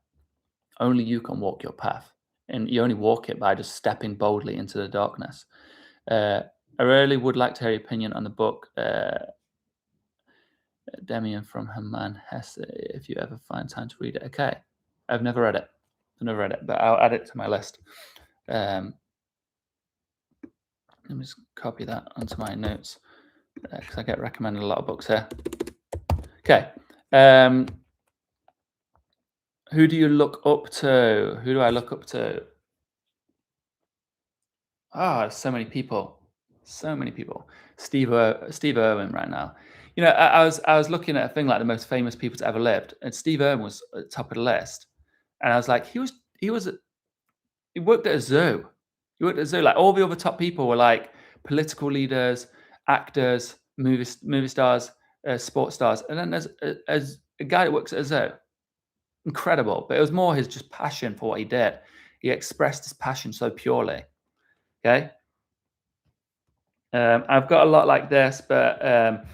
Only you can walk your path, and you only walk it by just stepping boldly into the darkness. I really would like to hear your opinion on the book. Demian from Hermann Hesse, if you ever find time to read it. Okay, I've never read it, but I'll add it to my list. Let me just copy that onto my notes because I get recommended a lot of books here. Okay. Who do you look up to? Who do I look up to? So many people. So many people. Steve Irwin right now. You know, I was looking at a thing like the most famous people to ever lived, and Steve Irwin was at the top of the list. And I was like, he worked at a zoo. He worked at a zoo. Like all the other top people were like political leaders, actors, movie stars, sports stars, and then there's a guy that works at a zoo. Incredible, but it was more his just passion for what he did. He expressed his passion so purely. Okay. I've got a lot like this, but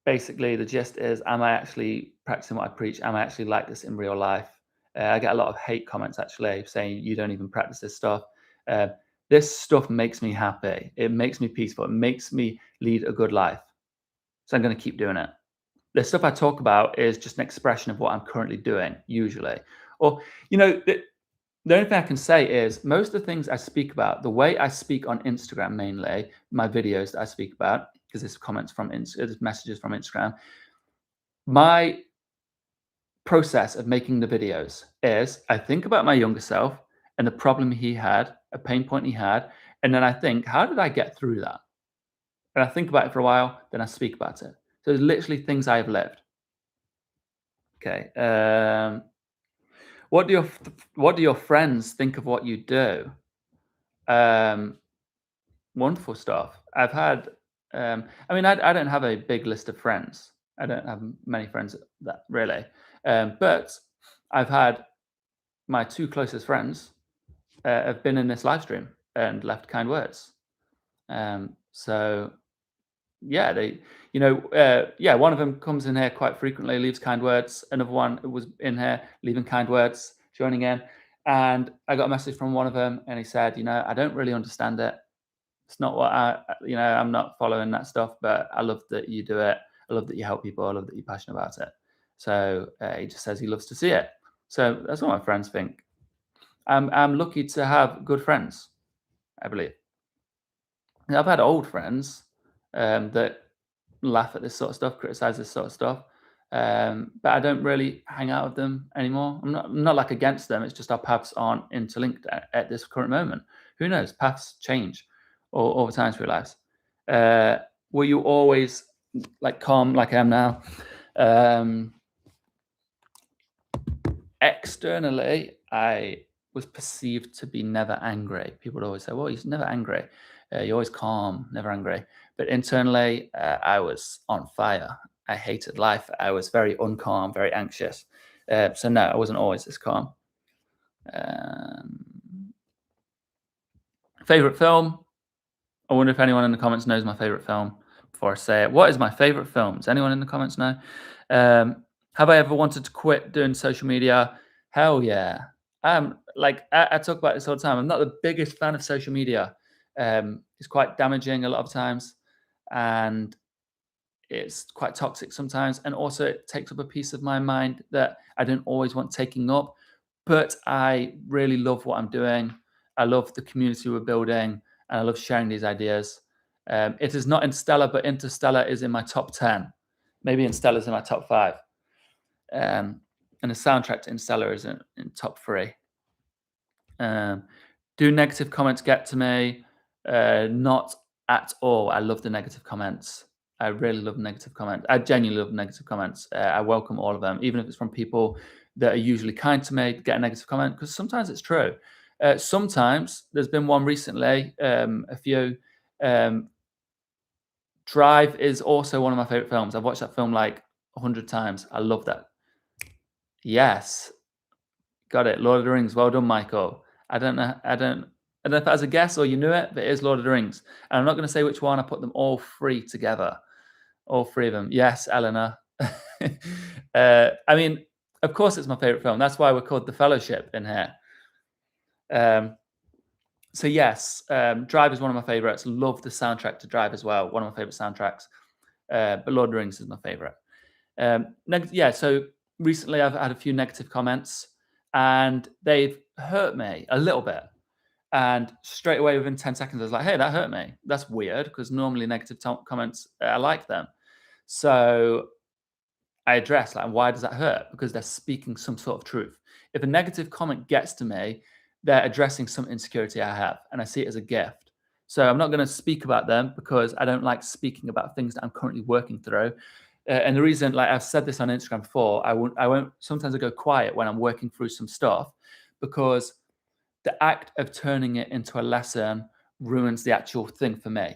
basically the gist is, am I actually practicing what I preach? Am I actually like this in real life? I get a lot of hate comments actually saying you don't even practice this stuff. This stuff makes me happy. It makes me peaceful. It makes me lead a good life. So I'm going to keep doing it. The stuff I talk about is just an expression of what I'm currently doing, usually. Or, you know, the only thing I can say is most of the things I speak about, the way I speak on Instagram mainly, my videos that I speak about, because there's comments from there's messages from Instagram. My process of making the videos is I think about my younger self and the problem he had, a pain point he had, and then I think, how did I get through that? And I think about it for a while, then I speak about it. So it's literally things I have lived. Okay. What do your friends think of what you do? Wonderful stuff. I've had, I don't have a big list of friends. I don't have many friends that really, but I've had my two closest friends have been in this live stream and left kind words. So yeah, one of them comes in here quite frequently, leaves kind words. Another one was in here leaving kind words, joining in. And I got a message from one of them and he said, I don't really understand it. It's not what I'm not following that stuff, but I love that you do it. I love that you help people. I love that you're passionate about it. So he just says he loves to see it. So that's what my friends think. I'm lucky to have good friends, I believe. I've had old friends that laugh at this sort of stuff, criticize this sort of stuff, but I don't really hang out with them anymore. I'm not like against them. It's just our paths aren't interlinked at this current moment. Who knows? Paths change all the time through lives. Were you always like calm like I am now? Externally, I was perceived to be never angry. People would always say, well, he's never angry. You're always calm, never angry. But internally, I was on fire. I hated life. I was very uncalm, very anxious. So no, I wasn't always this calm. Favorite film? I wonder if anyone in the comments knows my favorite film before I say it. What is my favorite film? Does anyone in the comments know? Have I ever wanted to quit doing social media? Hell yeah. I talk about this all the time. I'm not the biggest fan of social media. It's quite damaging a lot of times, and it's quite toxic sometimes. And also it takes up a piece of my mind that I don't always want taking up, but I really love what I'm doing. I love the community we're building, and I love sharing these ideas. It is not Interstellar, but Interstellar is in my top 10. Maybe Interstellar is in my top 5. And the soundtrack to Interstellar is in top 3. Do negative comments get to me? Not at all. I love the negative comments. I really love negative comments. I genuinely love negative comments. I welcome all of them, even if it's from people that are usually kind to me. Get a negative comment because sometimes it's true. Sometimes there's been one recently, a few. Drive is also one of my favorite films. I've watched that film like 100 times. I love that. Yes, got it. Lord of the Rings. Well done, Michael. I don't know if that was a guess or you knew it, but it is Lord of the Rings. And I'm not going to say which one. I put them all 3 together. All 3 of them. Yes, Eleanor. Of course it's my favorite film. That's why we're called The Fellowship in here. So yes, Drive is one of my favorites. Love the soundtrack to Drive as well. One of my favorite soundtracks. But Lord of the Rings is my favorite. So recently I've had a few negative comments and they've hurt me a little bit. And straight away within 10 seconds, I was like, hey, that hurt me. That's weird because normally negative comments, I like them. So I address, like, why does that hurt? Because they're speaking some sort of truth. If a negative comment gets to me, they're addressing some insecurity I have, and I see it as a gift. So I'm not going to speak about them because I don't like speaking about things that I'm currently working through. And the reason, like I've said this on Instagram before, I won't. Sometimes I go quiet when I'm working through some stuff because the act of turning it into a lesson ruins the actual thing for me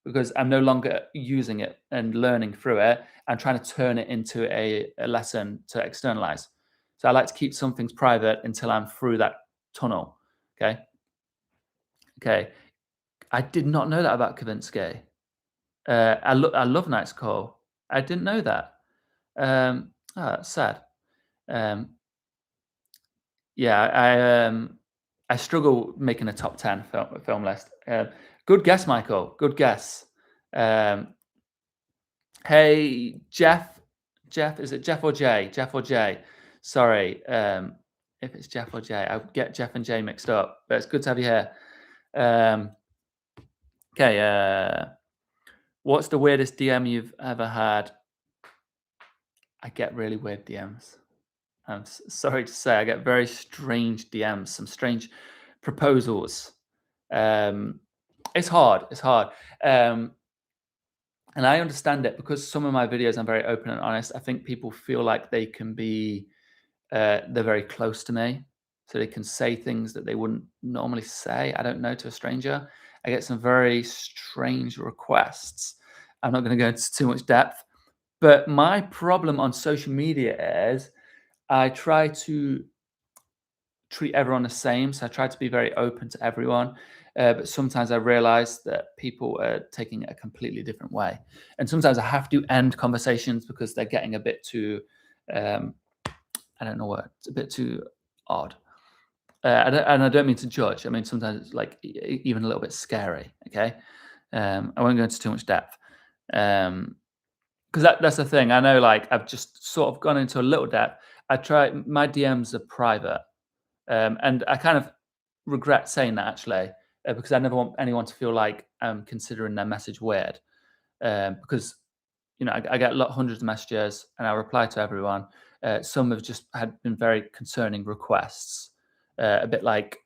because I'm no longer using it and learning through it. I'm trying to turn it into a lesson to externalize. So I like to keep some things private until I'm through that tunnel. Okay. Okay. I did not know that about Kavinsky. I love Night's Call. I didn't know that. That's sad. Um, Yeah, I struggle making a top 10 film list. Good guess, Michael. Good guess. Um, hey, Jeff. Jeff, is it Jeff or Jay? Jeff or Jay? Sorry, if it's Jeff or Jay, I get Jeff and Jay mixed up. But it's good to have you here. Okay. What's the weirdest DM you've ever had? I get really weird DMs. I'm sorry to say, I get very strange DMs, some strange proposals. It's hard. It's hard. And I understand it because some of my videos I'm very open and honest. I think people feel like they can be, they're very close to me. So they can say things that they wouldn't normally say, I don't know, to a stranger. I get some very strange requests. I'm not going to go into too much depth. But my problem on social media is I try to treat everyone the same. So I try to be very open to everyone. But sometimes I realize that people are taking it a completely different way. And sometimes I have to end conversations because they're getting a bit too, I don't know what, it's a bit too odd. And I don't mean to judge. I mean, sometimes it's like even a little bit scary. Okay. I won't go into too much depth. Because that's the thing. I know, like, I've just sort of gone into a little depth. I try, my DMs are private. And I kind of regret saying that actually, because I never want anyone to feel like I'm considering their message weird. Because I get hundreds of messages and I reply to everyone. Some have just had been very concerning requests, a bit like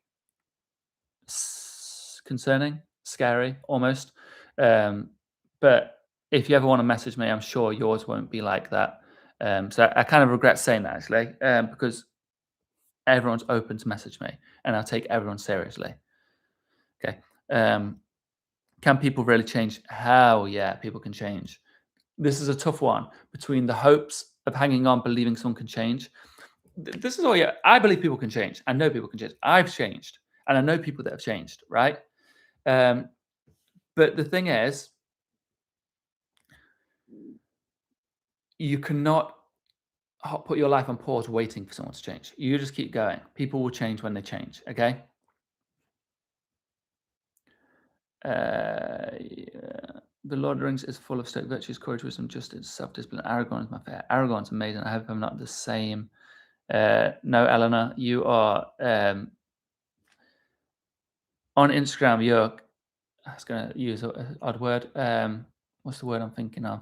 concerning, scary almost. But if you ever want to message me, I'm sure yours won't be like that. So I kind of regret saying that actually, because everyone's open to message me and I'll take everyone seriously. Okay. Can people really change? Hell yeah, people can change. This is a tough one between the hopes of hanging on, believing someone can change. This is all, yeah. I believe people can change. I know people can change. I've changed and I know people that have changed, right? But the thing is, you cannot put your life on pause waiting for someone to change. You just keep going. People will change when they change, okay? Yeah. The Lord of the Rings is full of stoic virtues, courage, wisdom, justice, self-discipline. Aragorn is my favorite. Aragorn's amazing. I hope I'm not the same. No, Eleanor, you are on Instagram. I was going to use an odd word. What's the word I'm thinking of?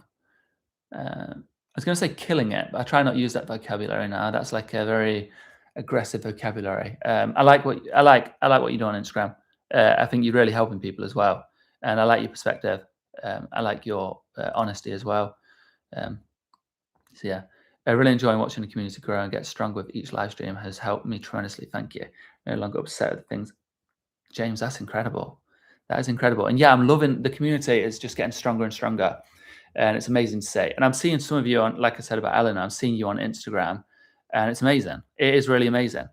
I was going to say killing it, but I try not to use that vocabulary now. That's like a very aggressive vocabulary. I like what you do on Instagram. I think you're really helping people as well, and I like your perspective. I like your honesty as well. So yeah, I really enjoy watching the community grow and get stronger with each live stream. Has helped me tremendously. Thank you. No longer upset with things. James, that's incredible. That is incredible. And yeah, I'm loving the community is just getting stronger and stronger. And it's amazing to see. And I'm seeing some of you on, like I said about Eleanor, I'm seeing you on Instagram and it's amazing. It is really amazing.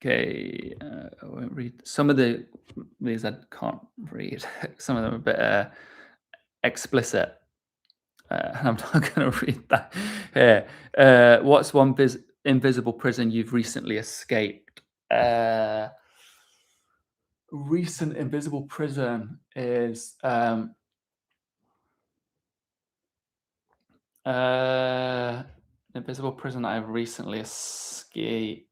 Okay, I won't read some of these. I can't read. Some of them are a bit explicit. I'm not going to read that here. What's one invisible prison you've recently escaped? Recent invisible prison is invisible prison that I've recently escaped.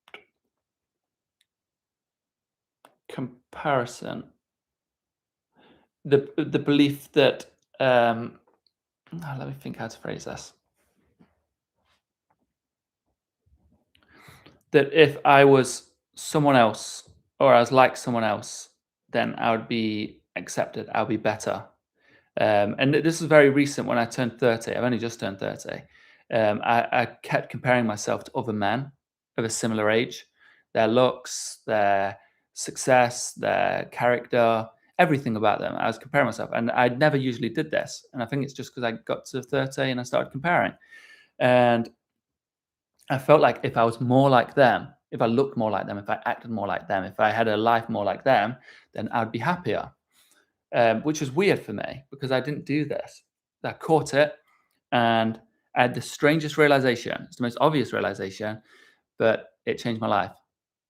comparison, the belief that let me think how to phrase this. That if I was someone else or I was like someone else, then I would be accepted. I would be better. And this is very recent when I turned 30. I've only just turned 30. I kept comparing myself to other men of a similar age, their looks, their success, their character, everything about them. I was comparing myself, and I never usually did this. And I think it's just because I got to 30 and I started comparing. And I felt like if I was more like them, if I looked more like them, if I acted more like them, if I had a life more like them, then I'd be happier. Which was weird for me because I didn't do this. I caught it, and I had the strangest realization. It's the most obvious realization, but it changed my life.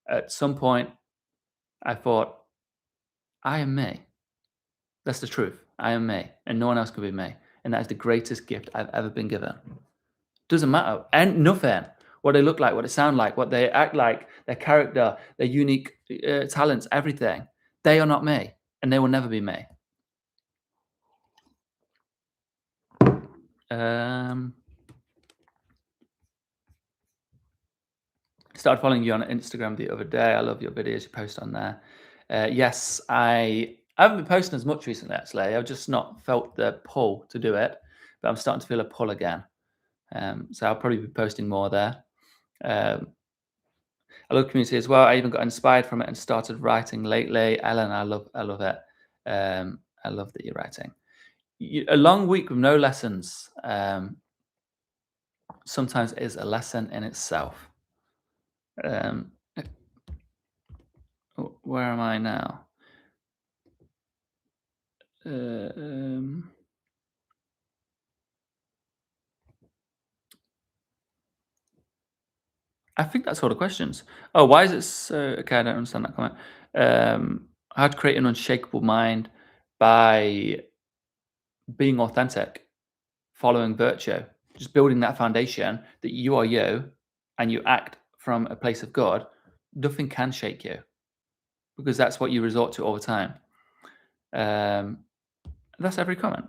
At some point, I thought, I am me. That's the truth. I am me, and no one else could be me. And that is the greatest gift I've ever been given. Doesn't matter. And nothing. What they look like, what they sound like, what they act like, their character, their unique talents, everything. They are not me, and they will never be me. Started following you on Instagram the other day. I love your videos you post on there. Yes, I haven't been posting as much recently, actually. I've just not felt the pull to do it, but I'm starting to feel a pull again. So I'll probably be posting more there. I love community as well. I even got inspired from it and started writing lately. Ellen, I love it. I love that you're writing. A long week with no lessons sometimes is a lesson in itself. Where am I now? I think that's all the questions. Oh, why is it so? Okay, I don't understand that comment. How to create an unshakable mind by being authentic, following virtue, just building that foundation that you are you and you act from a place of God. Nothing can shake you because that's what you resort to all the time. That's every comment.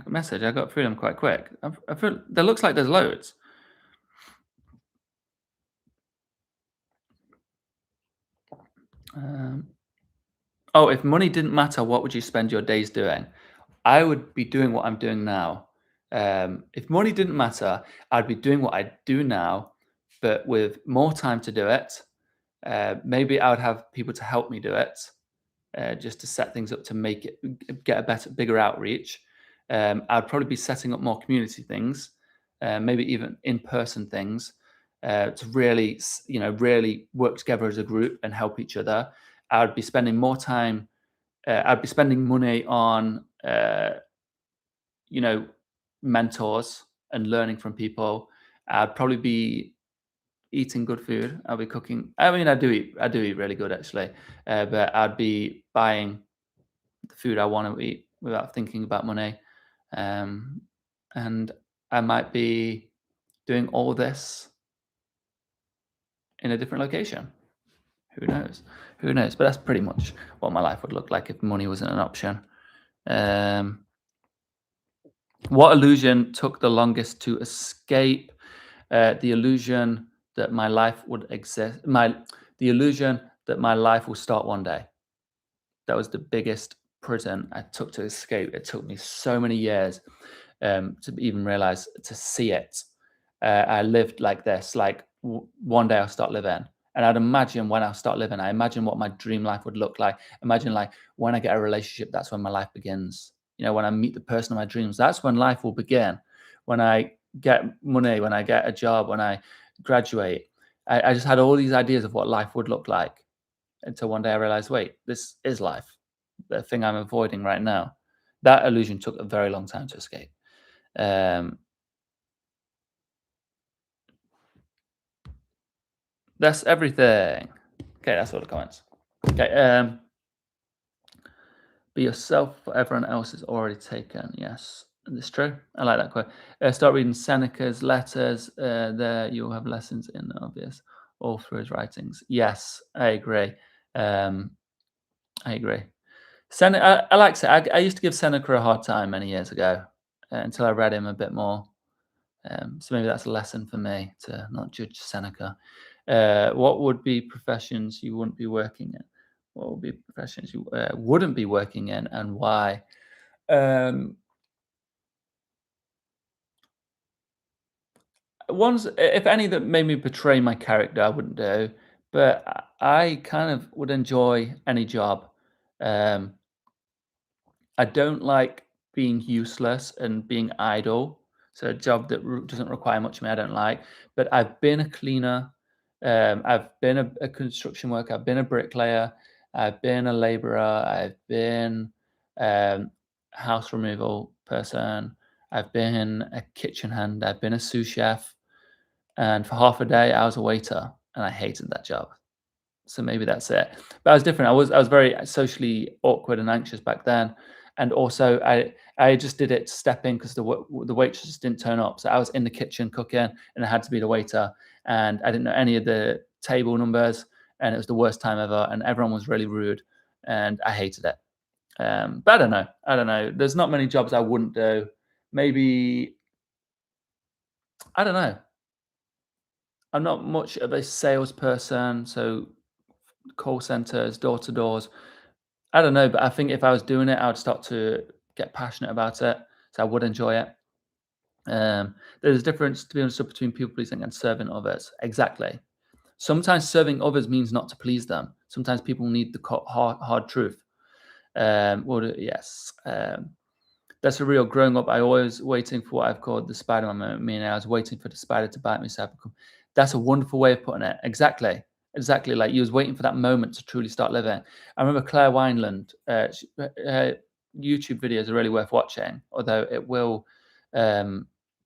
Message. I got through them quite quick. I feel there looks like there's loads. Oh, if money didn't matter, what would you spend your days doing? I would be doing what I'm doing now. If money didn't matter, I'd be doing what I do now, but with more time to do it. Maybe I would have people to help me do it, just to set things up to make it get a bigger outreach. I'd probably be setting up more community things, maybe even in-person things, to really, really work together as a group and help each other. I'd be spending more time. I'd be spending money on, mentors and learning from people. I'd probably be eating good food. I'll be cooking. I mean, I do eat really good actually, but I'd be buying the food I want to eat without thinking about money, and I might be doing all this in a different location. Who knows? Who knows? But that's pretty much what my life would look like if money wasn't an option. What illusion took the longest to escape? The illusion that my life would exist. The illusion that my life will start one day. That was the biggest prison I took to escape. It took me so many years to even realize, to see it. I lived like this, like one day I'll start living. And I'd imagine when I'll start living, I imagine what my dream life would look like. Imagine like when I get a relationship, that's when my life begins. When I meet the person of my dreams, that's when life will begin. When I get money, when I get a job, when I graduate, I just had all these ideas of what life would look like until one day I realized, wait, this is life, the thing I'm avoiding right now. That illusion took a very long time to escape. That's everything. Okay, that's all the comments. Okay, be yourself, for everyone else is already taken. Yes, it's true. I like that quote. Start reading Seneca's letters. There you'll have lessons in obvious all through his writings. Yes, I agree. I agree. I like I used to give Seneca a hard time many years ago until I read him a bit more. So maybe that's a lesson for me to not judge Seneca. What would be professions you wouldn't be working in? What would be professions you wouldn't be working in, and why? Um, Ones, if any, that made me betray my character, I wouldn't do. But I kind of would enjoy any job. Um, I don't like being useless and being idle. So a job that doesn't require much of me, I don't like. But I've been a cleaner. I've been a construction worker. I've been a bricklayer. I've been a labourer. I've been um, house removal person. I've been a kitchen hand. I've been a sous chef. And for half a day, I was a waiter, and I hated that job. So maybe that's it. But I was different. I was very socially awkward and anxious back then, and also I just did it to step in because the waitress didn't turn up. So I was in the kitchen cooking, and I had to be the waiter, and I didn't know any of the table numbers, and it was the worst time ever, and everyone was really rude, and I hated it. But I don't know. I don't know. There's not many jobs I wouldn't do. Maybe I don't know. I'm not much of a salesperson, so call centers, door to doors. I don't know, but I think if I was doing it, I would start to get passionate about it, so I would enjoy it. There's a difference, to be honest, between people pleasing and serving others. Exactly. Sometimes serving others means not to please them. Sometimes people need the hard truth. Yes. That's a real growing up. I always waiting for what I've called the Spider-Man moment. Meaning I was waiting for the spider to bite me. So that's a wonderful way of putting it. Exactly. Exactly. Like you was waiting for that moment to truly start living. I remember Claire Wineland. Her YouTube videos are really worth watching, although it will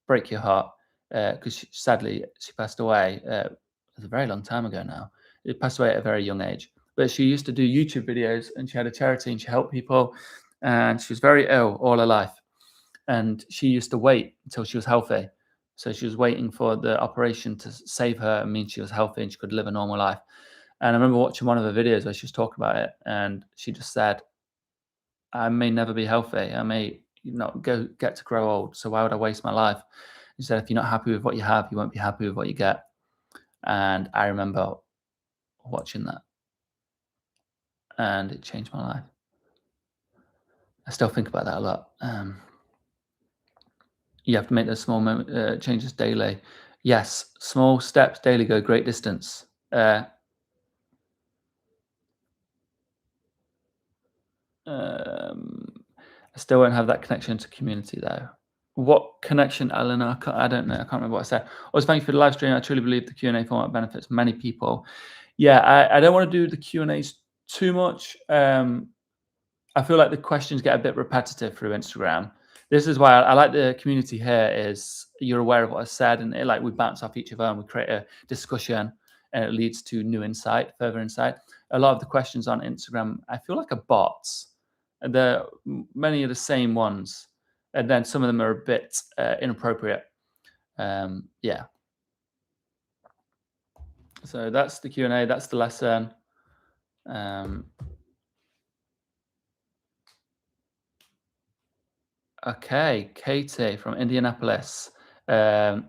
break your heart because sadly she passed away. It was a very long time ago now. It passed away at a very young age. But she used to do YouTube videos, and she had a charity, and she helped people, and she was very ill all her life. And she used to wait until she was healthy. So she was waiting for the operation to save her and mean she was healthy and she could live a normal life. And I remember watching one of her videos where she was talking about it, and she just said, I may never be healthy. I may not get to grow old. So why would I waste my life? She said, if you're not happy with what you have, you won't be happy with what you get. And I remember watching that, and it changed my life. I still think about that a lot. You have to make those small changes daily. Yes, small steps daily go great distance. I still won't have that connection to community though. What connection, Eleanor? I don't know. I can't remember what I said. Always thank you for the live stream. I truly believe the Q&A format benefits many people. Yeah, I don't want to do the Q&As too much. I feel like the questions get a bit repetitive through Instagram. This is why I like the community here. Is you're aware of what I said, and like we bounce off each other and we create a discussion, and it leads to new insight, further insight. A lot of the questions on Instagram, I feel like, are bots, and they're many of the same ones, and then some of them are a bit inappropriate. Yeah. So that's the Q&A. That's the lesson. Okay, Katie from Indianapolis. Katie,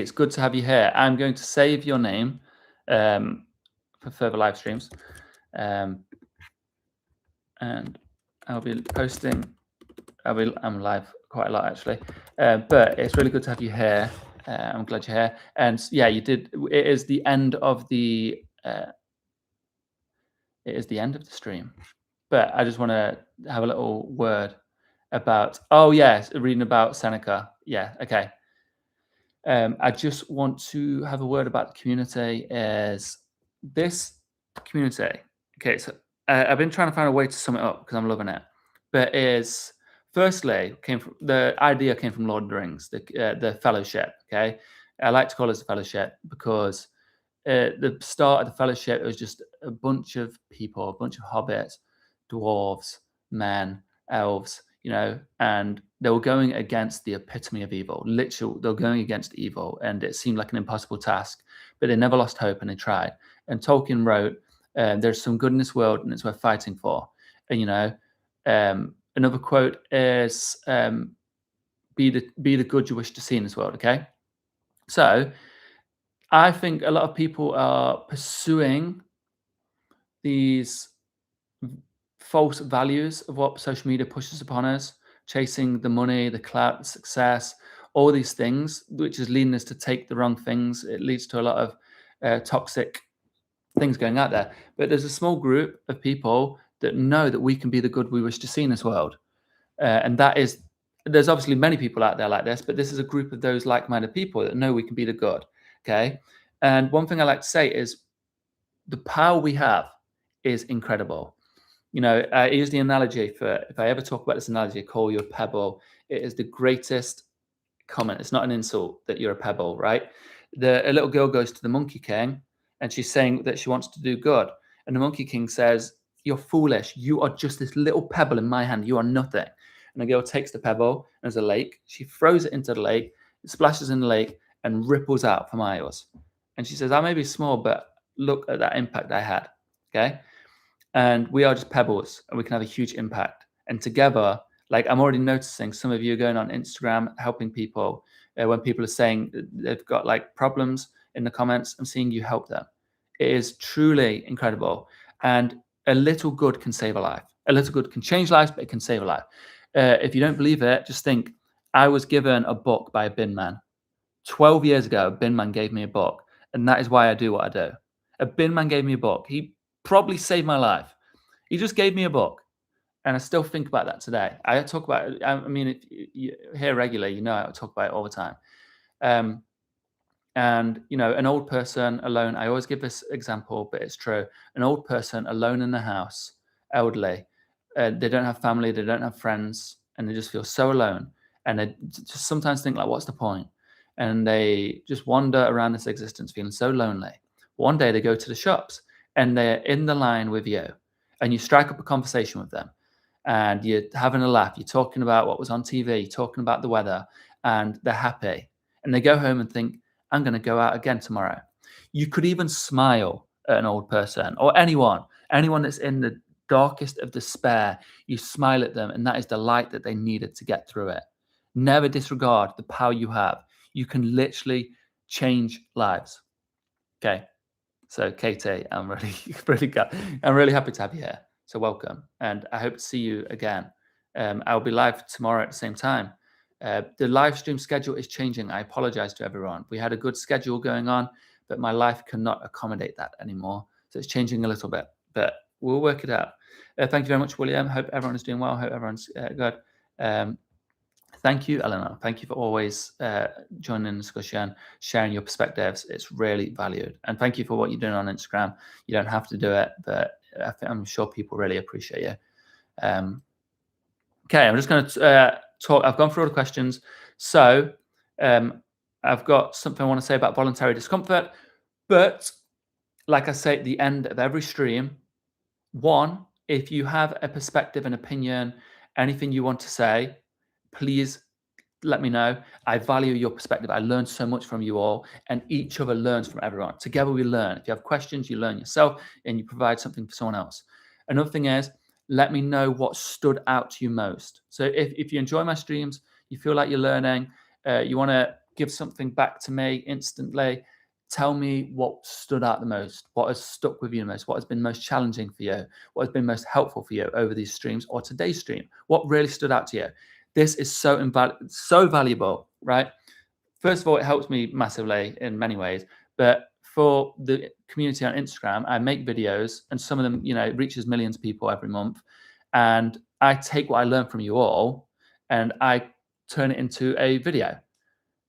it's good to have you here. I'm going to save your name for further live streams. And I'll be posting. I'm live quite a lot actually. But it's really good to have you here. I'm glad you're here. And yeah, you did. It is the end of the. It is the end of the stream. But I just want to have a little word about. Oh yes, reading about Seneca. Yeah. Okay. I just want to have a word about the community. Is this community? Okay, so I've been trying to find a way to sum it up because I'm loving it. But is firstly the idea came from Lord of the Rings, the Fellowship. Okay, I like to call it a fellowship because the start of the Fellowship, it was just a bunch of people, a bunch of hobbits, dwarves, men, elves, and they were going against the epitome of evil. Literally, they were going against evil, and it seemed like an impossible task, but they never lost hope and they tried. And Tolkien wrote There's some good in this world, and it's worth fighting for. And another quote is, "Be the good you wish to see in this world." Okay, so I think a lot of people are pursuing these false values of what social media pushes upon us, chasing the money, the clout, the success, all these things, which is leading us to take the wrong things. It leads to a lot of toxic things going out there. But there's a small group of people that know that we can be the good we wish to see in this world. And that is, there's obviously many people out there like this, but this is a group of those like-minded people that know we can be the good. Okay. And one thing I like to say is the power we have is incredible. I use the analogy for, if I ever talk about this analogy, I call you a pebble. It is the greatest comment. It's not an insult that you're a pebble, right? A little girl goes to the Monkey King and she's saying that she wants to do good. And the Monkey King says, "You're foolish. You are just this little pebble in my hand. You are nothing." And the girl takes the pebble, and there's a lake. She throws it into the lake, it splashes in the lake and ripples out for miles. And she says, "I may be small, but look at that impact I had." Okay. And we are just pebbles, and we can have a huge impact. And together, like, I'm already noticing some of you going on Instagram helping people. When people are saying they've got like problems in the comments, I'm seeing you help them. It is truly incredible. And a little good can save a life. A little good can change lives, but it can save a life. If you don't believe it, just think, I was given a book by a bin man. 12 years ago, a bin man gave me a book, and that is why I do what I do. A bin man gave me a book. He probably saved my life. He just gave me a book, and I still think about that today. I talk about it. I mean, if you hear regularly, I talk about it all the time. And an old person alone. I always give this example, but it's true. An old person alone in the house, elderly. They don't have family. They don't have friends, and they just feel so alone. And they just sometimes think, like, "What's the point?" And they just wander around this existence, feeling so lonely. One day they go to the shops, and they're in the line with you, and you strike up a conversation with them, and you're having a laugh. You're talking about what was on TV, you're talking about the weather, and they're happy. And they go home and think, "I'm going to go out again tomorrow." You could even smile at an old person or anyone that's in the darkest of despair. You smile at them, and that is the light that they needed to get through it. Never disregard the power you have. You can literally change lives. Okay. So, Katie, I'm really happy to have you here. So welcome, and I hope to see you again. I'll be live tomorrow at the same time. The live stream schedule is changing. I apologize to everyone. We had a good schedule going on, but my life cannot accommodate that anymore. So it's changing a little bit, but we'll work it out. Thank you very much, William. Hope everyone is doing well. Hope everyone's good. Thank you, Eleanor. Thank you for always joining the discussion, sharing your perspectives. It's really valued. And thank you for what you're doing on Instagram. You don't have to do it, but I'm sure people really appreciate you. Okay, I'm just going to talk. I've gone through all the questions. So I've got something I want to say about voluntary discomfort. But like I say at the end of every stream, one, if you have a perspective, an opinion, anything you want to say, please let me know. I value your perspective. I learned so much from you all, and each other learns from everyone. Together we learn. If you have questions, you learn yourself, and you provide something for someone else. Another thing is, let me know what stood out to you most. So if you enjoy my streams, you feel like you're learning, you want to give something back to me instantly, tell me what stood out the most, what has stuck with you the most, what has been most challenging for you, what has been most helpful for you over these streams or today's stream, what really stood out to you. This is so valuable, right? First of all, it helps me massively in many ways, but for the community on Instagram, I make videos, and some of them, reaches millions of people every month. And I take what I learned from you all, and I turn it into a video.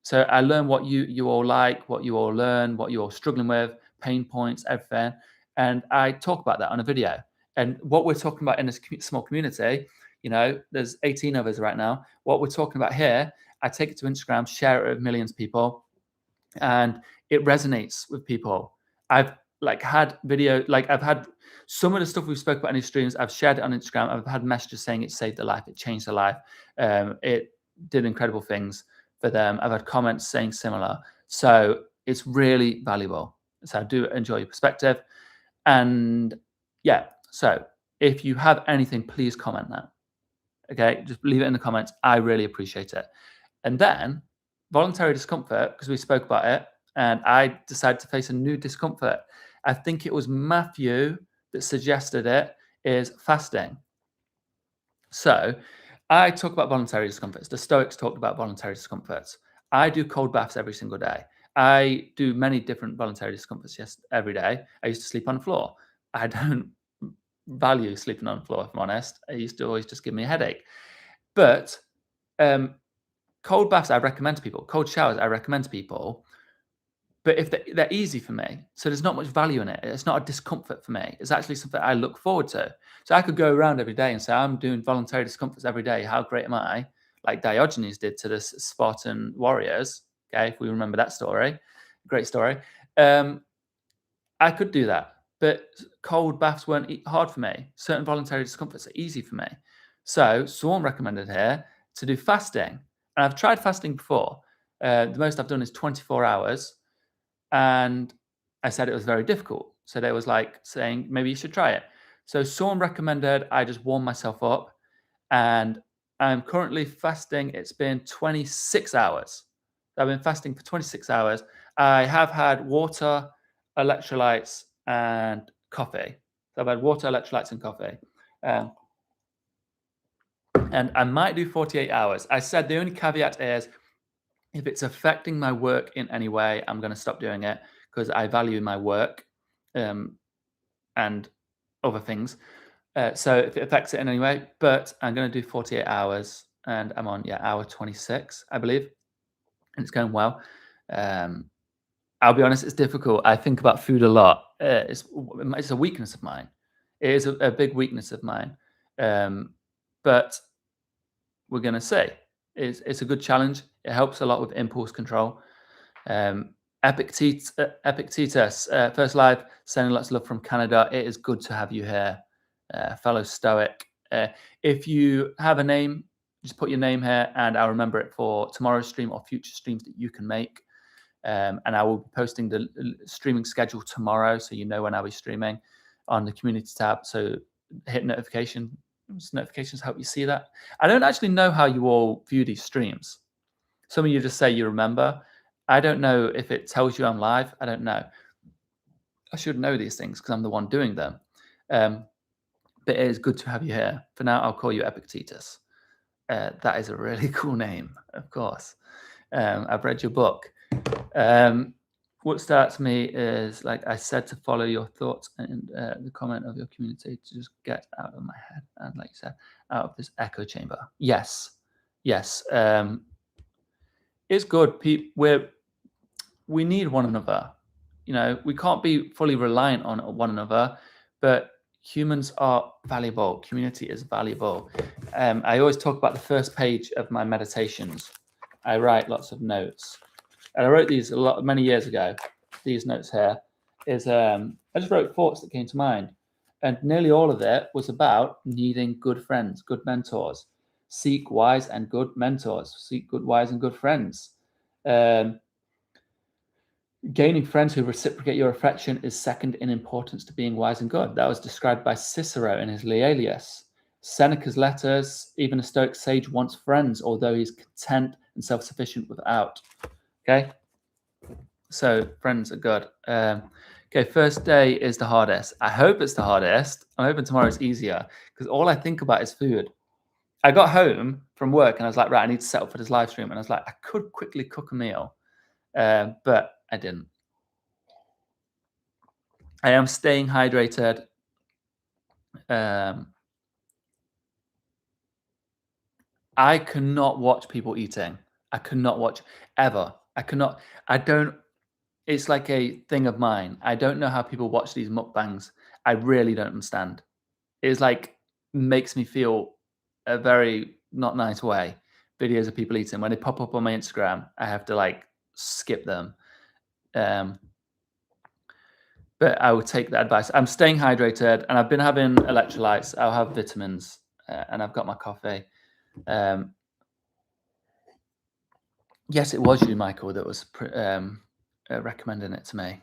So I learn what you all like, what you all learn, what you're all struggling with, pain points, everything. And I talk about that on a video. And what we're talking about in this small community, there's 18 of us right now. What we're talking about here, I take it to Instagram, share it with millions of people, and it resonates with people. I've had some of the stuff we've spoke about in these streams, I've shared it on Instagram. I've had messages saying it saved their life, it changed their life. It did incredible things for them. I've had comments saying similar. So it's really valuable. So I do enjoy your perspective. And yeah, so if you have anything, please comment that. Okay, just leave it in the comments. I really appreciate it. And then voluntary discomfort, because we spoke about it, and I decided to face a new discomfort. I think it was Matthew that suggested it, is fasting. So I talk about voluntary discomforts. The Stoics talked about voluntary discomforts. I do cold baths every single day. I do many different voluntary discomforts every day. I used to sleep on the floor. I don't value sleeping on the floor, if I'm honest. It used to always just give me a headache. But cold baths I recommend to people. Cold showers I recommend to people. But if they're easy for me, so there's not much value in it. It's not a discomfort for me. It's actually something I look forward to. So I could go around every day and say, I'm doing voluntary discomforts every day. How great am I? Like Diogenes did to the Spartan warriors. Okay, if we remember that story, great story. I could do that, but cold baths weren't hard for me. Certain voluntary discomforts are easy for me. So someone recommended here to do fasting. And I've tried fasting before. The most I've done is 24 hours. And I said it was very difficult. So they was like saying, maybe you should try it. So someone recommended I just warm myself up. And I'm currently fasting. It's been 26 hours. I've been fasting for 26 hours. I have had water, electrolytes, and coffee. So I've had water, electrolytes, and coffee. And I might do 48 hours. I said the only caveat is if it's affecting my work in any way, I'm going to stop doing it because I value my work and other things. So if it affects it in any way, but I'm going to do 48 hours and I'm on, hour 26, I believe. And it's going well. I'll be honest, it's difficult. I think about food a lot. It's a weakness of mine. It is a big weakness of mine. But we're going to see. It's a good challenge. It helps a lot with impulse control. Epictetus, first live, sending lots of love from Canada. It is good to have you here, fellow Stoic. If you have a name, just put your name here and I'll remember it for tomorrow's stream or future streams that you can make. And I will be posting the streaming schedule tomorrow, so you know when I'll be streaming on the community tab. So hit notifications help you see that. I don't actually know how you all view these streams. Some of you just say you remember. I don't know if it tells you I'm live. I don't know. I should know these things because I'm the one doing them. But it is good to have you here. For now, I'll call you Epictetus. That is a really cool name, of course. I've read your book. What starts me is, like I said, to follow your thoughts and the comment of your community to just get out of my head and, like you said, out of this echo chamber. Yes. It's good. We need one another. We can't be fully reliant on one another, but humans are valuable. Community is valuable. I always talk about the first page of my meditations. I write lots of notes. And I wrote these many years ago. These notes here is I just wrote thoughts that came to mind, and nearly all of it was about needing good friends, good mentors. Seek wise and good mentors. Seek good, wise, and good friends. Gaining friends who reciprocate your affection is second in importance to being wise and good. That was described by Cicero in his Laelius. Seneca's letters, even a Stoic sage wants friends, although he's content and self-sufficient without. Okay, so friends are good. Okay, first day is the hardest. I hope it's the hardest. I'm hoping tomorrow's easier because all I think about is food. I got home from work and I was like, right, I need to set up for this live stream. And I was like, I could quickly cook a meal, but I didn't. I am staying hydrated. I cannot watch people eating. I cannot watch ever. It's like a thing of mine. I don't know how people watch these mukbangs. I really don't understand. It's like makes me feel a very not nice way. Videos of people eating. When they pop up on my Instagram, I have to like skip them. But I would take that advice. I'm staying hydrated and I've been having electrolytes. I'll have vitamins and I've got my coffee. Yes, it was you, Michael, that was recommending it to me.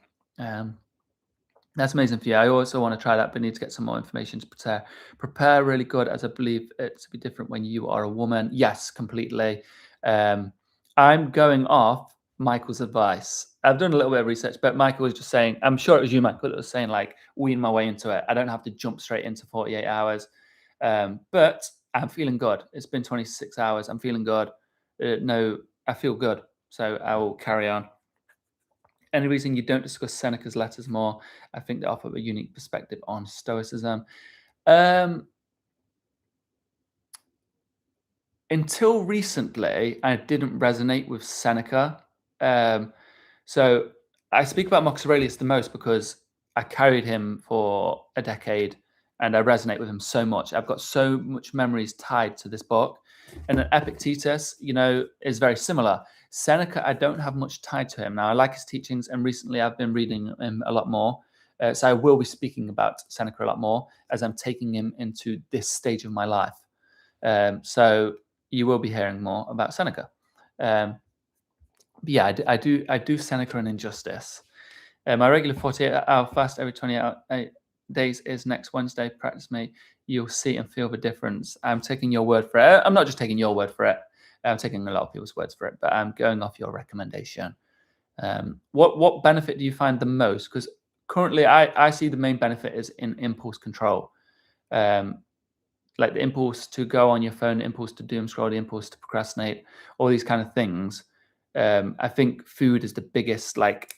That's amazing for you. I also want to try that, but need to get some more information to prepare. Prepare really good, as I believe it to be different when you are a woman. Yes, completely. I'm going off Michael's advice. I've done a little bit of research, but Michael was just saying, I'm sure it was you, Michael, that was saying, like, wean my way into it. I don't have to jump straight into 48 hours. But I'm feeling good. It's been 26 hours. I'm feeling good. No, I feel good. So I will carry on. Any reason you don't discuss Seneca's letters more? I think they offer a unique perspective on Stoicism. Until recently, I didn't resonate with Seneca. So I speak about Marcus Aurelius the most because I carried him for a decade and I resonate with him so much. I've got so much memories tied to this book. And then Epictetus, is very similar. Seneca, I don't have much tied to him. Now, I like his teachings, and recently I've been reading him a lot more. So I will be speaking about Seneca a lot more as I'm taking him into this stage of my life. So you will be hearing more about Seneca. Yeah, I do Seneca an injustice. My regular 48-hour fast every 28 days is next Wednesday. Practice me. You'll see and feel the difference. I'm taking your word for it. I'm not just taking your word for it. I'm taking a lot of people's words for it, but I'm going off your recommendation. What benefit do you find the most? Because currently I see the main benefit is in impulse control. Like the impulse to go on your phone, the impulse to doom scroll, the impulse to procrastinate, all these kind of things. I think food is the biggest like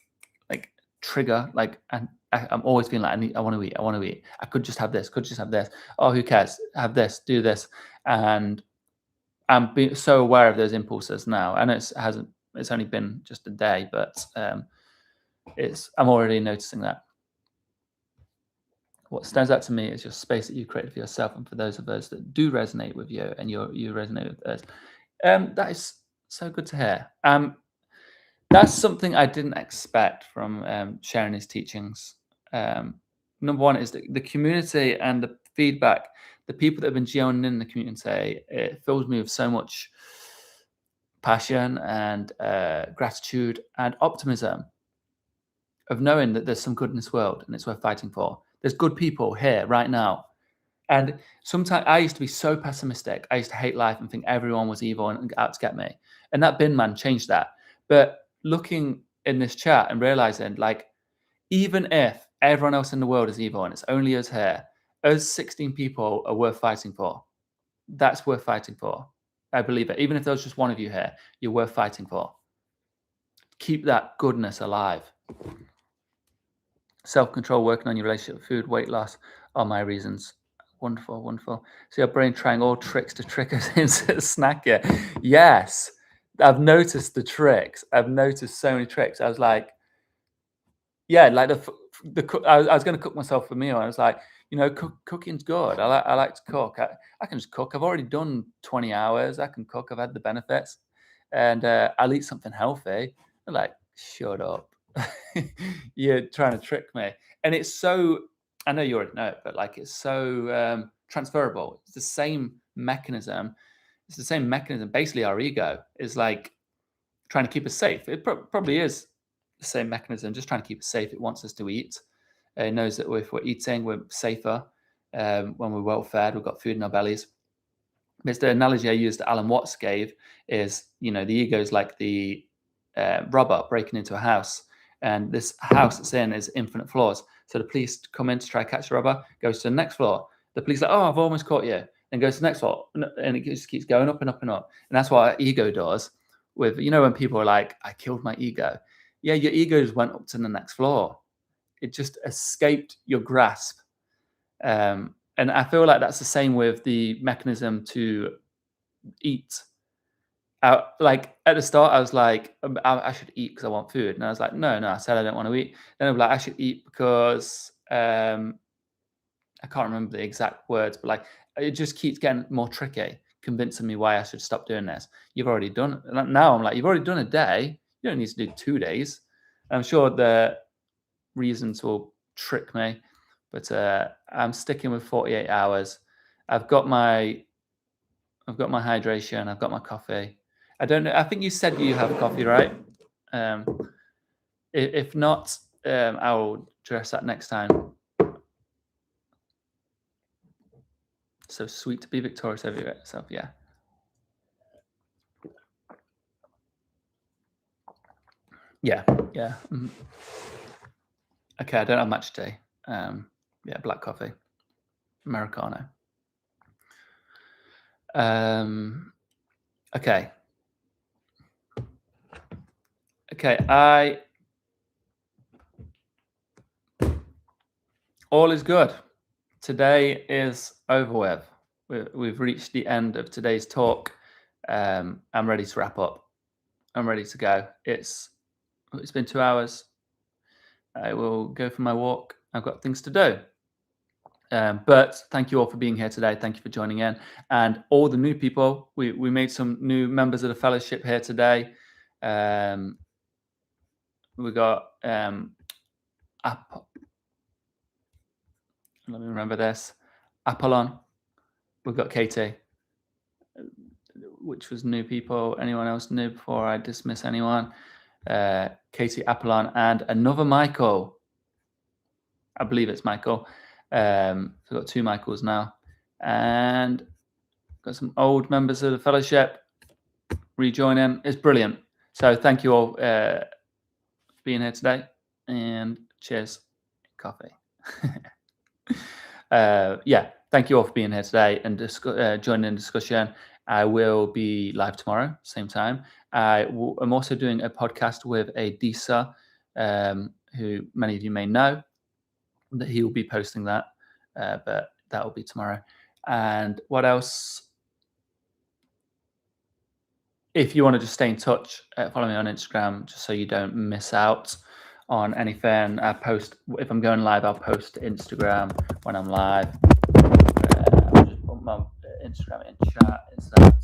trigger. Like, and I'm always feeling like I want to eat. I want to eat. I could just have this. Could just have this. Oh, who cares? Have this. Do this. And I'm being so aware of those impulses now. And it's only been just a day, but I'm already noticing that. What stands out to me is your space that you created for yourself and for those of us that do resonate with you and you resonate with us. That is so good to hear. That's something I didn't expect from sharing his teachings. Number one is the community and the feedback, the people that have been joining in the community. It fills me with so much passion and gratitude and optimism of knowing that there's some good in this world and it's worth fighting for. There's good people here right now. And sometimes I used to be so pessimistic. I used to hate life and think everyone was evil and out to get me. And that bin man changed that. But looking in this chat and realizing, like, even if everyone else in the world is evil and it's only us here, us 16 people are worth fighting for. That's worth fighting for. I believe it. Even if there's just one of you here, you're worth fighting for. Keep that goodness alive. Self-control, working on your relationship with food, weight loss are my reasons. Wonderful, wonderful. So your brain trying all tricks to trick us into snacking. Yes, I've noticed the tricks. I've noticed so many tricks. I was like, yeah, like I was going to cook myself a meal. I was like, cooking's good. I like to cook. I can just cook. I've already done 20 hours. I can cook. I've had the benefits, and I'll eat something healthy. I'm like, shut up. You're trying to trick me. And it's so, I know you already know it, but like it's so transferable. It's the same mechanism. It's the same mechanism. Basically, our ego is like trying to keep us safe. It probably is the same mechanism, just trying to keep us safe. It wants us to eat. It knows that if we're eating, we're safer. When we're well fed, we've got food in our bellies. It's the analogy I used that Alan Watts gave is, the ego is like the robber breaking into a house. And this house it's in is infinite floors. So the police come in to try to catch the robber, goes to the next floor. The police are like, oh, I've almost caught you. And goes to the next floor. And it just keeps going up and up and up. And that's what our ego does with, when people are like, I killed my ego. Yeah, your ego just went up to the next floor. It just escaped your grasp. And I feel like that's the same with the mechanism to eat. Like at the start, I was like, I should eat because I want food. And I was like, no, I said I don't want to eat. Then I'm like, I should eat because I can't remember the exact words, but like it just keeps getting more tricky, convincing me why I should stop doing this. You've already done it. Now I'm like, you've already done a day. You don't need to do 2 days. I'm sure the reasons will trick me, but I'm sticking with 48 hours. I've got my hydration. I've got my coffee. I don't know. I think you said you have coffee, right? If not, I'll address that next time. So sweet to be victorious over yourself. Yeah. Yeah. Mm-hmm. Okay, I don't have much tea. Yeah, black coffee, Americano. Okay. All is good. Today is over with. We've reached the end of today's talk. I'm ready to wrap up. I'm ready to go. It's been 2 hours. I will go for my walk. I've got things to do. But thank you all for being here today. Thank you for joining in. And all the new people, we made some new members of the fellowship here today. We got let me remember this. Apollon. We've got Katie, which was new people. Anyone else new before I dismiss anyone? Katie, Apollon, and another Michael. I believe it's Michael. So we've got 2 Michaels now. And got some old members of the fellowship rejoining. It's brilliant. So thank you all for being here today. And cheers. Coffee. Thank you all for being here today and joining in the discussion. I will be live tomorrow, same time. I'm also doing a podcast with a DISA, who many of you may know, that he will be posting that, but that will be tomorrow. And what else? If you want to just stay in touch, follow me on Instagram, just so you don't miss out on anything. I post, if I'm going live, I'll post to Instagram when I'm live. I'll just put my Instagram in chat instead,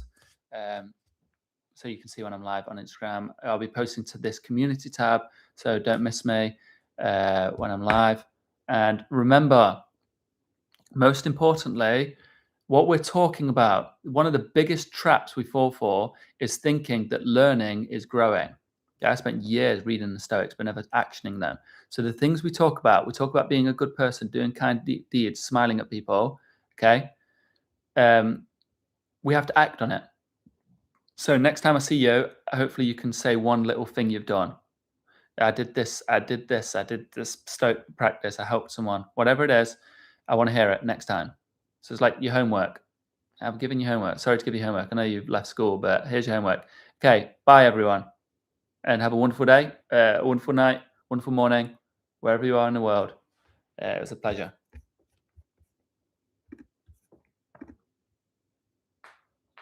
so you can see when I'm live on Instagram. I'll be posting to this community tab, so don't miss me when I'm live. And remember, most importantly, what we're talking about, one of the biggest traps we fall for is thinking that learning is growing. I spent years reading the Stoics, but never actioning them. So the things we talk about being a good person, doing kind deeds, smiling at people, okay? We have to act on it. So next time I see you, hopefully you can say one little thing you've done. I did this Stoic practice, I helped someone, whatever it is, I want to hear it next time. So it's like your homework. I've given you homework. Sorry to give you homework. I know you've left school, but here's your homework. Okay, bye everyone. And have a wonderful day, a wonderful night, wonderful morning, wherever you are in the world. It was a pleasure.